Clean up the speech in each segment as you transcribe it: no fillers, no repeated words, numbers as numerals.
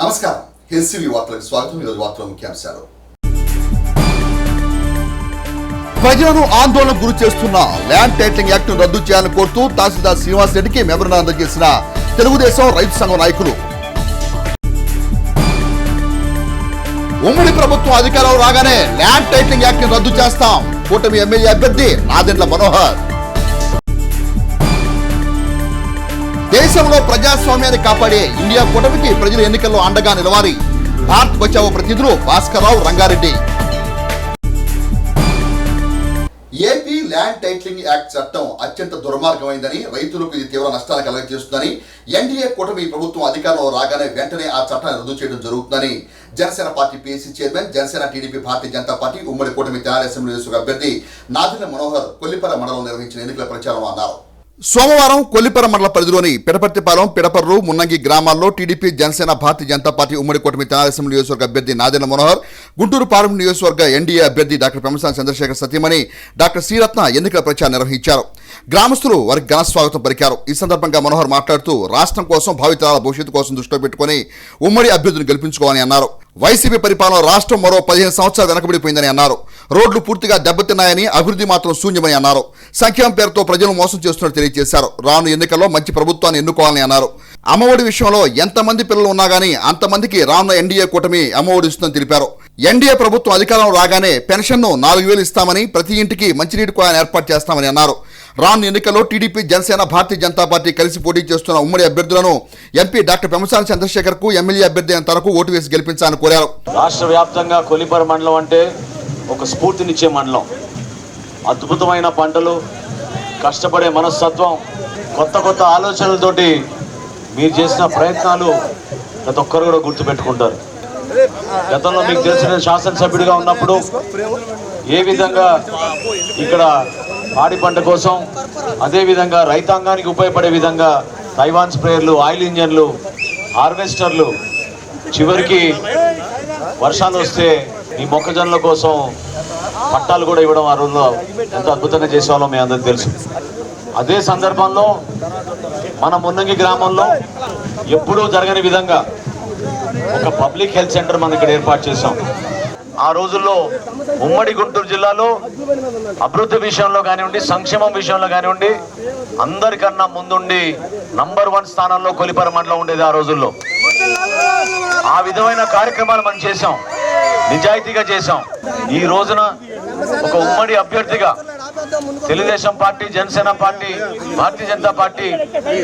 నమస్కారం, ఎస్సీవీ వార్తలకు స్వాగతం. ఈరోజు వార్తల ముఖ్యాంశాలు. ప్రజలను ఆందోళనకు గురి చేస్తున్న ల్యాండ్ టైటిలింగ్ యాక్ట్ రద్దు చేయాలని కోరుతూ తహసీల్దార్ శ్రీనివాస్ రెడ్డికి మెమోరాండం అందజేసిన తెలుగుదేశం రైతు సంఘం నాయకులు. ఉమ్మడి ప్రభుత్వం అధికారంలో రాగానే ల్యాండ్ టైటిలింగ్ యాక్ట్ ని రద్దు చేస్తాం, కూటమి ఎమ్మెల్యే అభ్యర్థి నాదెండ్ల మనోహర్. దేశంలో ప్రజాస్వామ్యాన్ని కాపాడే ఇండియా కూటమికి ప్రజలు ఎన్నికల్లో అండగా నిలవాలి. భారత్ బచావో ప్రతినిధులు Bhaskar Rao, Rangareddy. AP land titling act చట్టం అత్యంత దుర్మార్గమైందని, రైతులకు ఇది తీవ్ర నష్టాలు కలగజేస్తుందని, ఎన్డీఏ కూటమి ప్రభుత్వం అధికారంలో రాగానే వెంటనే ఆ చట్టాన్ని రద్దు చేయడం జరుగుతుందని Janasena party PC chairman, Janasena TDP Bharatiya Janata party ఉమ్మడి కూటమి తెనాలి అసెంబ్లీ నియోజకవర్గ అభ్యర్థి నాదెండ్ల మనోహర్ కొల్లిపర మండలం నిర్వహించిన ఎన్నికల ప్రచారంలో అన్నారు. సోమవారం కొల్లిపర మండల పరిధిలోని పిడపర్తిపాలెం, పిడపర్రు, మున్నంగి గ్రామాల్లో టీడీపీ, జనసేన, భారతీయ జనతా పార్టీ ఉమ్మడి కూటమి తెనాలి అసెంబ్లీ నియోజకవర్గ అభ్యర్థి నాదెండ్ల మనోహర్, గుంటూరు పార్లమెంట్ నియోజకవర్గ ఎన్డీఏ అభ్యర్థి డాక్టర్ పెమ్మసాని చంద్రశేఖర్ సతీమణి డాక్టర్ శ్రీరత్న ఎన్నికల ప్రచారం నిర్వహించారు. గ్రామస్తులు వారికి ఘన స్వాగతం పలికారు. ఈ సందర్భంగా మనోహర్ మాట్లాడుతూ రాష్ట్రం కోసం, భావితరాల భవిష్యత్తు కోసం దృష్టిలో పెట్టుకుని ఉమ్మడి అభ్యర్థిని గెలిపించుకోవాలని అన్నారు. వైసీపీ పరిపాలన రాష్ట్రం మరో 15 సంవత్సరాలు వెనకబడిపోయిందని అన్నారు. రోడ్లు పూర్తిగా దెబ్బతిన్నాయని, అభివృద్ధి మాత్రం శూన్యమని అన్నారు. సంక్షేమ పేరుతో ప్రజలు మోసం చేస్తున్నట్టు తెలియజేశారు. రాను ఎన్నికల్లో మంచి ప్రభుత్వాన్ని ఎన్నుకోవాలని అన్నారు. అమ్మఒడి విషయంలో ఎంతమంది పిల్లలు ఉన్నా గానీ అంతమందికి రానున్న ఎన్డీఏ కూటమి అమ్మఒడి ఇస్తుందని తెలిపారు. ఎన్డీఏ ప్రభుత్వం అధికారంలో రాగానే పెన్షన్ను 4,000 ఇస్తామని, ప్రతి ఇంటికి మంచినీటి కుళాయిని ఏర్పాటు చేస్తామని అన్నారు. రాను ఎన్నికల్లో టీడీపీ, జనసేన, భారతీయ జనతా పార్టీ కలిసి పోటీ చేస్తున్న ఉమ్మడి అభ్యర్థులను ఎంపీ డాక్టర్ పెమ్మసాని చంద్రశేఖర్ కు, ఎమ్మెల్యే అభ్యర్థి అయిన తనకు ఓటు వేసి గెలిపించాలని కోరారు. రాష్ట్ర వ్యాప్తంగా కొల్లిపర మండలం అంటే ఒక స్ఫూర్తినిచ్చే మండలం. అద్భుతమైన పంటలు, కష్టపడే మనస్తత్వం, కొత్త ఆలోచనలతోటి మీరు చేసిన ప్రయత్నాలు ప్రతి ఒక్కరు కూడా గుర్తుపెట్టుకుంటారు. గతంలో మీకు తెలిసిన శాసనసభ్యుడిగా ఉన్నప్పుడు ఏ విధంగా ఇక్కడ పాడి పంట కోసం, అదేవిధంగా రైతాంగానికి ఉపయోగపడే విధంగా తైవాన్ స్ప్రేయర్లు, ఆయిల్ ఇంజన్లు, హార్వెస్టర్లు, చివరికి వర్షాలు వస్తే ఈ మొక్కజొన్నల కోసం పట్టాలు కూడా ఇవ్వడం ఆ రోజుల్లో ఎంత అద్భుతంగా చేసేవాళ్ళం మీ అందరికీ తెలుసు. అదే సందర్భంలో మన మున్నంగి గ్రామంలో ఎప్పుడూ జరగని విధంగా ఒక పబ్లిక్ హెల్త్ సెంటర్ మనం ఇక్కడ ఏర్పాటు చేశాం. ఆ రోజుల్లో ఉమ్మడి గుంటూరు జిల్లాలో అభివృద్ధి విషయంలో కానివ్వండి, సంక్షేమం విషయంలో కానివ్వండి, అందరికన్నా ముందుండి నంబర్ 1 స్థానంలో కొల్లిపర మండలం ఉండేది ఆ రోజుల్లో. ఆ విధమైన కార్యక్రమాలు మనం చేశాం, నిజాయితీగా చేశాం. ఈ రోజున ఒక ఉమ్మడి అభ్యర్థిగా తెలుగుదేశం పార్టీ, జనసేన పార్టీ, భారతీయ జనతా పార్టీ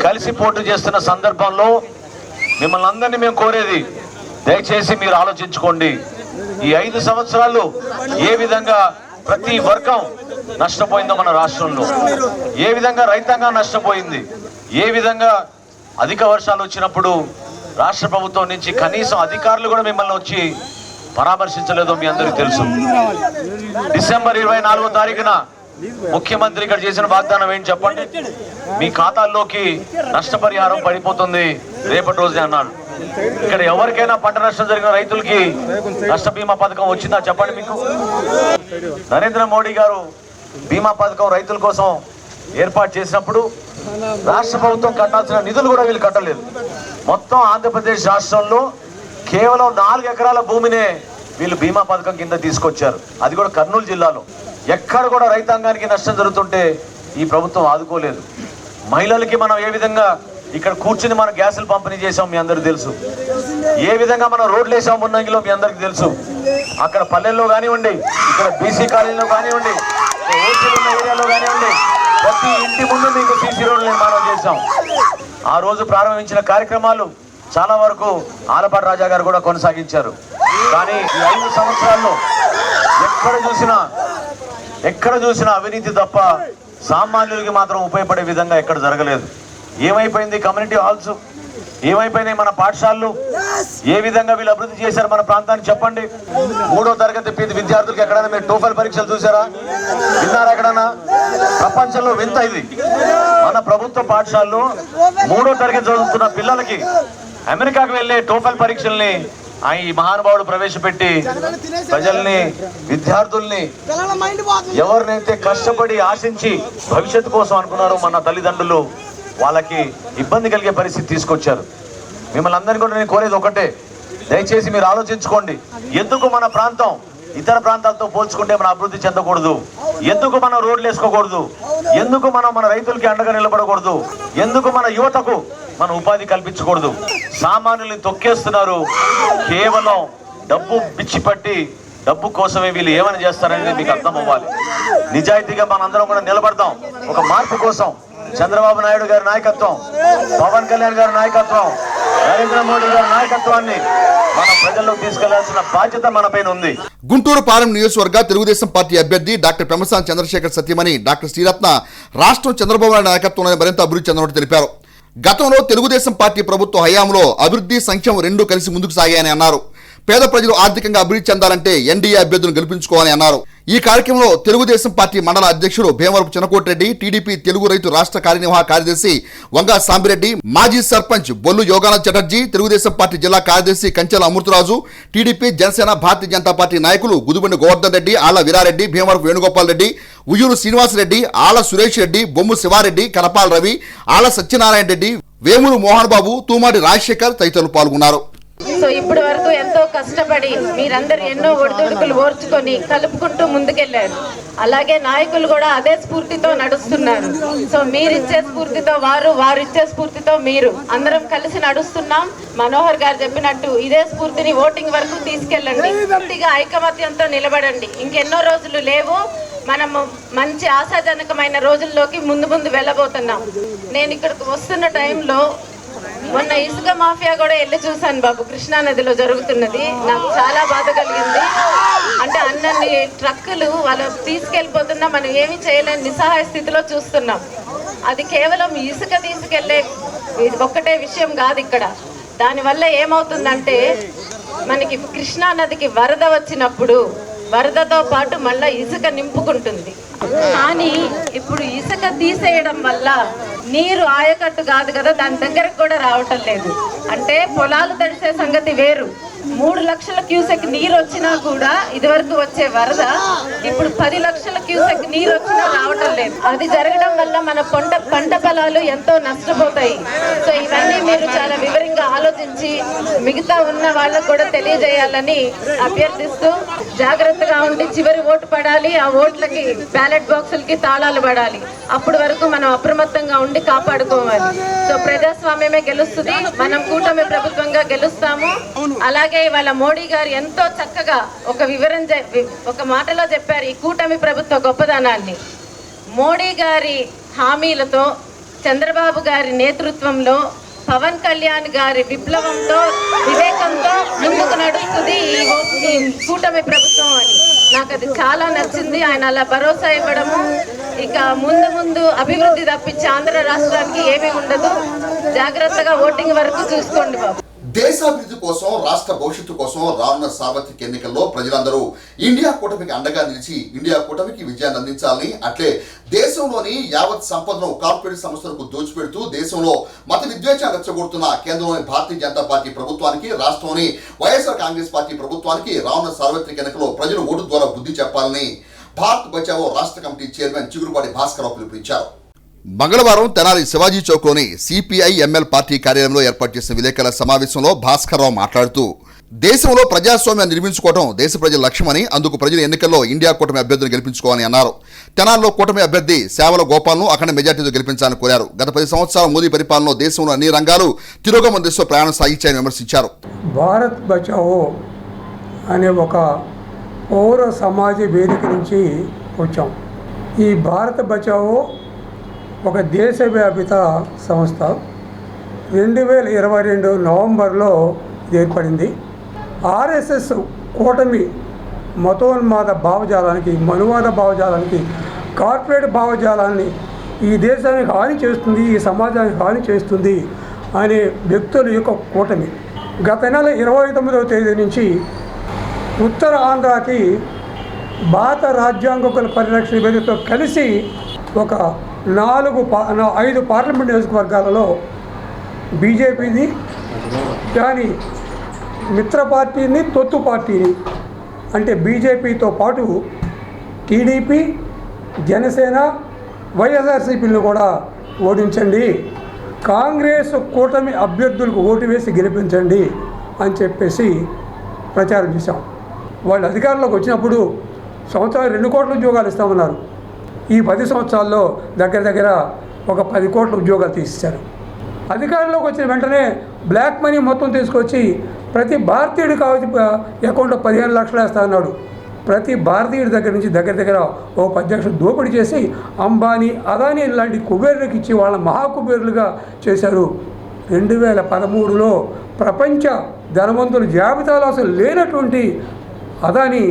కలిసి పోటీ చేస్తున్న సందర్భంలో మిమ్మల్ని అందరినీ మేము కోరేది, దయచేసి మీరు ఆలోచించుకోండి. ఈ 5 సంవత్సరాలు ఏ విధంగా ప్రతి వర్గం నష్టపోయిందో మన రాష్ట్రంలో, ఏ విధంగా రైతాంగం నష్టపోయింది, ఏ విధంగా అధిక వర్షాలు వచ్చినప్పుడు రాష్ట్ర ప్రభుత్వం నుంచి కనీసం అధికారులు కూడా మిమ్మల్ని వచ్చి పరామర్శించలేదో మీ అందరికీ తెలుసు. డిసెంబర్ 24వ తారీఖున ముఖ్యమంత్రి ఇక్కడ చేసిన వాగ్దానం ఏంటి చెప్పండి? మీ ఖాతాల్లోకి నష్టపరిహారం పడిపోతుంది రేపటి రోజునే అన్నాడు. ఇక్కడ ఎవరికైనా పంట నష్టం జరిగిన రైతులకి నష్ట బీమా పథకం వచ్చిందా చెప్పండి మీకు? నరేంద్ర మోడీ గారు బీమా పథకం రైతుల కోసం ఏర్పాటు చేసినప్పుడు రాష్ట్ర ప్రభుత్వం కట్టాల్సిన నిధులు కూడా వీళ్ళు కట్టలేదు. మొత్తం ఆంధ్రప్రదేశ్ రాష్ట్రంలో కేవలం 4 ఎకరాల భూమినే వీళ్ళు బీమా పథకం కింద తీసుకొచ్చారు. అది కూడా కర్నూలు జిల్లాలో. ఎక్కడ కూడా రైతాంగానికి నష్టం జరుగుతుంటే ఈ ప్రభుత్వం ఆదుకోలేదు. మహిళలకి మనం ఏ విధంగా ఇక్కడ కూర్చుని మనం గ్యాసులు పంపిణీ చేసాం మీ అందరికీ తెలుసు. ఏ విధంగా మనం రోడ్లు వేసాం మున్నంగిలో మీ అందరికీ తెలుసు. అక్కడ పల్లెల్లో కానివ్వండి, ఇక్కడ బీసీ కాలనీలో కానివ్వండి, ఓసీలు ఉన్న ఏరియాలో కానివ్వండి, ప్రతి ఇంటి ముందు మీకు సీసీ రోడ్లు నిర్మాణం చేశాం. ఆ రోజు ప్రారంభించిన కార్యక్రమాలు చాలా వరకు ఆలపాటి రాజా గారు కూడా కొనసాగించారు. కానీ ఈ 5 సంవత్సరాల్లో ఎక్కడ చూసినా అవినీతి తప్ప సామాన్యులకి మాత్రం ఉపయోగపడే విధంగా ఎక్కడ జరగలేదు. ఏమైపోయింది కమ్యూనిటీ హాల్స్, ఏమైపోయినాయి మన పాఠశాలలు, ఏ విధంగా వీళ్ళు అభివృద్ధి చేశారు మన ప్రాంతాన్ని చెప్పండి. 3వ తరగతి విద్యార్థులకు ఎక్కడైనా మీరు టోఫెల్ పరీక్షలు చూసారా? విన్నారా ఎక్కడన్నా? ప్రపంచంలో వింత ఇది. మన ప్రభుత్వ పాఠశాలలో 3వ తరగతి చదువుతున్న పిల్లలకి అమెరికాకు వెళ్ళే టోఫెల్ పరీక్షల్ని ఈ మహానుభావుడు ప్రవేశపెట్టి ప్రజల్ని, విద్యార్థుల్ని, ఎవరినైతే కష్టపడి ఆశించి భవిష్యత్తు కోసం అనుకున్నారో మన తల్లిదండ్రులు, వాళ్ళకి ఇబ్బంది కలిగే పరిస్థితి తీసుకొచ్చారు. మిమ్మల్ని అందరినీ కూడా నేను కోరేది ఒకటే, దయచేసి మీరు ఆలోచించుకోండి. ఎందుకు మన ప్రాంతం ఇతర ప్రాంతాలతో పోల్చుకుంటే మనం అభివృద్ధి చెందకూడదు? ఎందుకు మనం రోడ్లు వేసుకోకూడదు? ఎందుకు మనం మన రైతులకి అండగా నిలబడకూడదు? ఎందుకు మన యువతకు మన ఉపాధి కల్పించకూడదు? సామాన్యుల్ని తొక్కేస్తున్నారు. కేవలం డబ్బు పిచ్చిపట్టి డబ్బు కోసమే వీళ్ళు ఏమని చేస్తారనేది మీకు అర్థం అవ్వాలి. నిజాయితీగా మనందరం కూడా నిలబడదాం. ఒక మార్పు కోసం చంద్రబాబు నాయుడు గారి నాయకత్వం, పవన్ కళ్యాణ్ గారి నాయకత్వం, నరేంద్ర మోడీ గారి నాయకత్వాన్ని మన ప్రజల్లోకి తీసుకెళ్లాల్సిన బాధ్యత మన పైన ఉంది. గుంటూరు పార్లమెంట్ నియోజకవర్గ తెలుగుదేశం పార్టీ అభ్యర్థి డాక్టర్ పెమ్మసాని చంద్రశేఖర్ సత్యమణి డాక్టర్ శ్రీరత్న రాష్ట్రం చంద్రబాబు నాయుడు నాయకత్వంలో మరింత అభివృద్ధి చెందినట్టు తెలిపారు. గతంలో తెలుగుదేశం పార్టీ ప్రభుత్వ హయాంలో అభివృద్ధి సంక్షేమం రెండూ కలిసి ముందుకు సాగాయని అన్నారు. పేద ప్రజలు ఆర్థికంగా అభివృద్ధి చెందాలంటే ఎన్డీఏ అభ్యర్థులను గెలిపించుకోవాలని అన్నారు. ఈ కార్యక్రమంలో తెలుగుదేశం పార్టీ మండల అధ్యక్షుడు భీమవరపు చినకోటిరెడ్డి, టీడీపీ తెలుగు రైతు రాష్ట్ర కార్యనిర్వాహక కార్యదర్శి వంగా సాంబిరెడ్డి, మాజీ సర్పంచ్ బొల్లు యోగానంద్ చటర్జీ, తెలుగుదేశం పార్టీ జిల్లా కార్యదర్శి కంచెల అమృతరాజు, టీడీపీ జనసేన భారతీయ జనతా పార్టీ నాయకులు గుదుబండి గోవర్ధన్ రెడ్డి, ఆళ్ల వీరారెడ్డి, భీమవరపు వేణుగోపాల్ రెడ్డి, ఉయ్యూరు శ్రీనివాసరెడ్డి, ఆళ్ల సురేష్ రెడ్డి, బొమ్ము శివారెడ్డి, కనపాల రవి, ఆళ్ల సత్యనారాయణ రెడ్డి, వేమూరు మోహన్ బాబు, తూమాడి రాజశేఖర్ తదితరులు పాల్గొన్నారు. సో ఇప్పటి వరకు ఎంతో కష్టపడి మీరందరూ ఎన్నో ఒడిదుడుకులు ఓర్చుకొని కలుపుకుంటూ ముందుకెళ్లారు. అలాగే నాయకులు కూడా అదే స్ఫూర్తితో నడుస్తున్నారు. సో మీరిచ్చే స్ఫూర్తితో వారు ఇచ్చే స్ఫూర్తితో మీరు అందరం కలిసి నడుస్తున్నాం. మనోహర్ గారు చెప్పినట్టు ఇదే స్ఫూర్తిని ఓటింగ్ వరకు తీసుకెళ్ళండి. పూర్తిగా ఐకమత్యంతో నిలబడండి. ఇంకెన్నో రోజులు లేవు. మనము మంచి ఆశాజనకమైన రోజుల్లోకి ముందు వెళ్ళబోతున్నాం. నేను ఇక్కడికి వస్తున్న టైంలో మొన్న ఇసుక మాఫియా కూడా వెళ్ళి చూశాను బాబు. కృష్ణా నదిలో జరుగుతున్నది నాకు చాలా బాధ కలిగింది. అంటే అన్నన్ని ట్రక్కులు వాళ్ళు తీసుకెళ్ళిపోతున్నా మనం ఏమీ చేయలేని నిస్సహాయ స్థితిలో చూస్తున్నాం. అది కేవలం ఇసుక తీసుకెళ్లే ఒక్కటే విషయం కాదు ఇక్కడ. దానివల్ల ఏమవుతుందంటే మనకి కృష్ణా నదికి వరద వచ్చినప్పుడు వరదతో పాటు మళ్ళీ ఇసుక నింపుకుంటుంది. కానీ ఇప్పుడు ఇసుక తీసేయడం వల్ల నీరు ఆయకట్టు కాదు కదా, దాని దగ్గరకు కూడా రావటం లేదు. అంటే పొలాలు తడిసే సంగతి వేరు. 3 లక్షల క్యూసెక్ నీరు వచ్చినా కూడా ఇదివరకు వచ్చే వరద ఇప్పుడు 10 లక్షల క్యూసెక్ నీరు వచ్చినా రావటం లేదు. అది జరగడం వల్ల మన పంట పొలాలు ఎంతో నష్టపోతాయి. సో ఇవన్నీ మీరు చాలా వివరంగా ఆలోచించి మిగతా ఉన్న వాళ్ళకు కూడా తెలియజేయాలని అభ్యర్థిస్తూ జాగ్రత్తగా ఉండి చివరి ఓటు పడాలి. ఆ ఓట్లకి బ్యాలెట్ బాక్సులకి తాళాలు పడాలి. అప్పటి వరకు మనం అప్రమత్తంగా ఉండి కాపాడుకోవాలి. సో ప్రజాస్వామ్యమే గెలుస్తుంది. మనం కూటమి ప్రభుత్వంగా గెలుస్తాము. అలాగే ఇవాళ మోడీ గారు ఎంతో చక్కగా ఒక మాటలో చెప్పారు ఈ కూటమి ప్రభుత్వ గొప్పదనాన్ని. మోడీ గారి హామీలతో, చంద్రబాబు గారి నేతృత్వంలో, పవన్ కళ్యాణ్ గారి విప్లవంతో, వివేకంతో ముందుకు నడుస్తుంది ఈ కూటమి ప్రభుత్వం అని నాకు అది చాలా నచ్చింది. ఆయన అలా భరోసా ఇవ్వడము. ఇక ముందు అభివృద్ధి తప్పించి ఆంధ్ర రాష్ట్రానికి ఏమీ ఉండదు. జాగ్రత్తగా ఓటింగ్ వరకు చూసుకోండి బాబు. దేశాభివృద్ధి కోసం, రాష్ట్ర భవిష్యత్తు కోసం రానున్న సార్వత్రిక ఎన్నికల్లో ప్రజలందరూ ఇండియా కూటమికి అండగా నిలిచి ఇండియా కూటమికి విజయాన్ని అందించాలని, అట్లే దేశంలోని యావత్ సంపదను కార్పొరేట్ సంస్థలకు దోచిపెడుతూ దేశంలో మత విద్వేషాలు రెచ్చగొడుతున్న కేంద్రంలోని భారతీయ జనతా పార్టీ ప్రభుత్వానికి, రాష్ట్రంలోని వైఎస్ఆర్ కాంగ్రెస్ పార్టీ ప్రభుత్వానికి రానున్న సార్వత్రిక ఎన్నికల్లో ప్రజలు ఓటు ద్వారా బుద్ధి చెప్పాలని భారత్ బచావో రాష్ట్ర కమిటీ చైర్మన్ చిగురుపాటి భాస్కరరావు పిలుపునిచ్చారు. మంగళవారం తెనాలి శివాజీ చౌక్లోని సిపిఐ ఎంఎల్ పార్టీ కార్యాలయంలో ఏర్పాటు చేసిన విలేకరుల సమావేశంలో భాస్కరరావు మాట్లాడుతూ దేశంలో ప్రజాస్వామ్యాన్ని నిర్మించుకోవడం దేశ ప్రజల లక్ష్యమని, అందుకు ప్రజలు ఎన్నికల్లో ఇండియా కూటమి అభ్యర్థులను గెలిపించుకోవాలని అన్నారు. తెనాలిలో కూటమి అభ్యర్థి సేవల గోపాల్ను అఖండ మెజార్టీతో గెలిపించాలని కోరారు. గత 10 సంవత్సరాల మోదీ పరిపాలనలో దేశంలో అన్ని రంగాలు తిరోగమన దిశలో ప్రయాణం సాగించాయని విమర్శించారు. భారత్ బచావో అనే ఒక పౌర సమాజ వేదిక నుంచి వచ్చాం. ఈ భారత్ బచావో ఒక దేశవ్యాపిత సంస్థ. 2022 నవంబర్లో ఏర్పడింది. ఆర్ఎస్ఎస్ కూటమి మతోన్మాద భావజాలానికి, మనువాద భావజాలానికి, కార్పొరేట్ భావజాలాన్ని ఈ దేశానికి హాని చేస్తుంది, ఈ సమాజానికి హాని చేస్తుంది అనే వ్యక్తుల యొక్క కూటమి. గత నెల 29వ తేదీ నుంచి ఉత్తర ఆంధ్రాకి భారత రాజ్యాంగ పరిరక్షణ వేదికతో కలిసి ఒక 5 పార్లమెంట్ నియోజకవర్గాలలో బీజేపీని కానీ మిత్ర పార్టీని, తొత్తు పార్టీని అంటే బీజేపీతో పాటు టీడీపీ, జనసేన, వైఎస్ఆర్సీపీలను కూడా ఓడించండి. కాంగ్రెస్ కూటమి అభ్యర్థులకు ఓటు వేసి గెలిపించండి అని చెప్పేసి ప్రచారం చేశాం. వాళ్ళు అధికారంలోకి వచ్చినప్పుడు సంవత్సరాలు 2 కోట్ల ఉద్యోగాలు ఇస్తామన్నారు. ఈ 10 సంవత్సరాల్లో దగ్గర ఒక 10 కోట్ల ఉద్యోగాలు తీసేశారు. అధికారంలోకి వచ్చిన వెంటనే బ్లాక్ మనీ మొత్తం తీసుకొచ్చి ప్రతి భారతీయుడి కావచ్చు అకౌంట్లో 15 లక్షలు వేస్తా అన్నాడు. ప్రతి భారతీయుడి దగ్గర నుంచి దగ్గర ఓ 10 లక్షలు దోపిడీ చేసి అంబానీ, అదానీ లాంటి కుబేరులకు ఇచ్చి వాళ్ళ మహాకుబేరులుగా చేశారు. 2013లో ప్రపంచ ధనవంతుల జాబితాలో అసలు లేనటువంటి అదానీ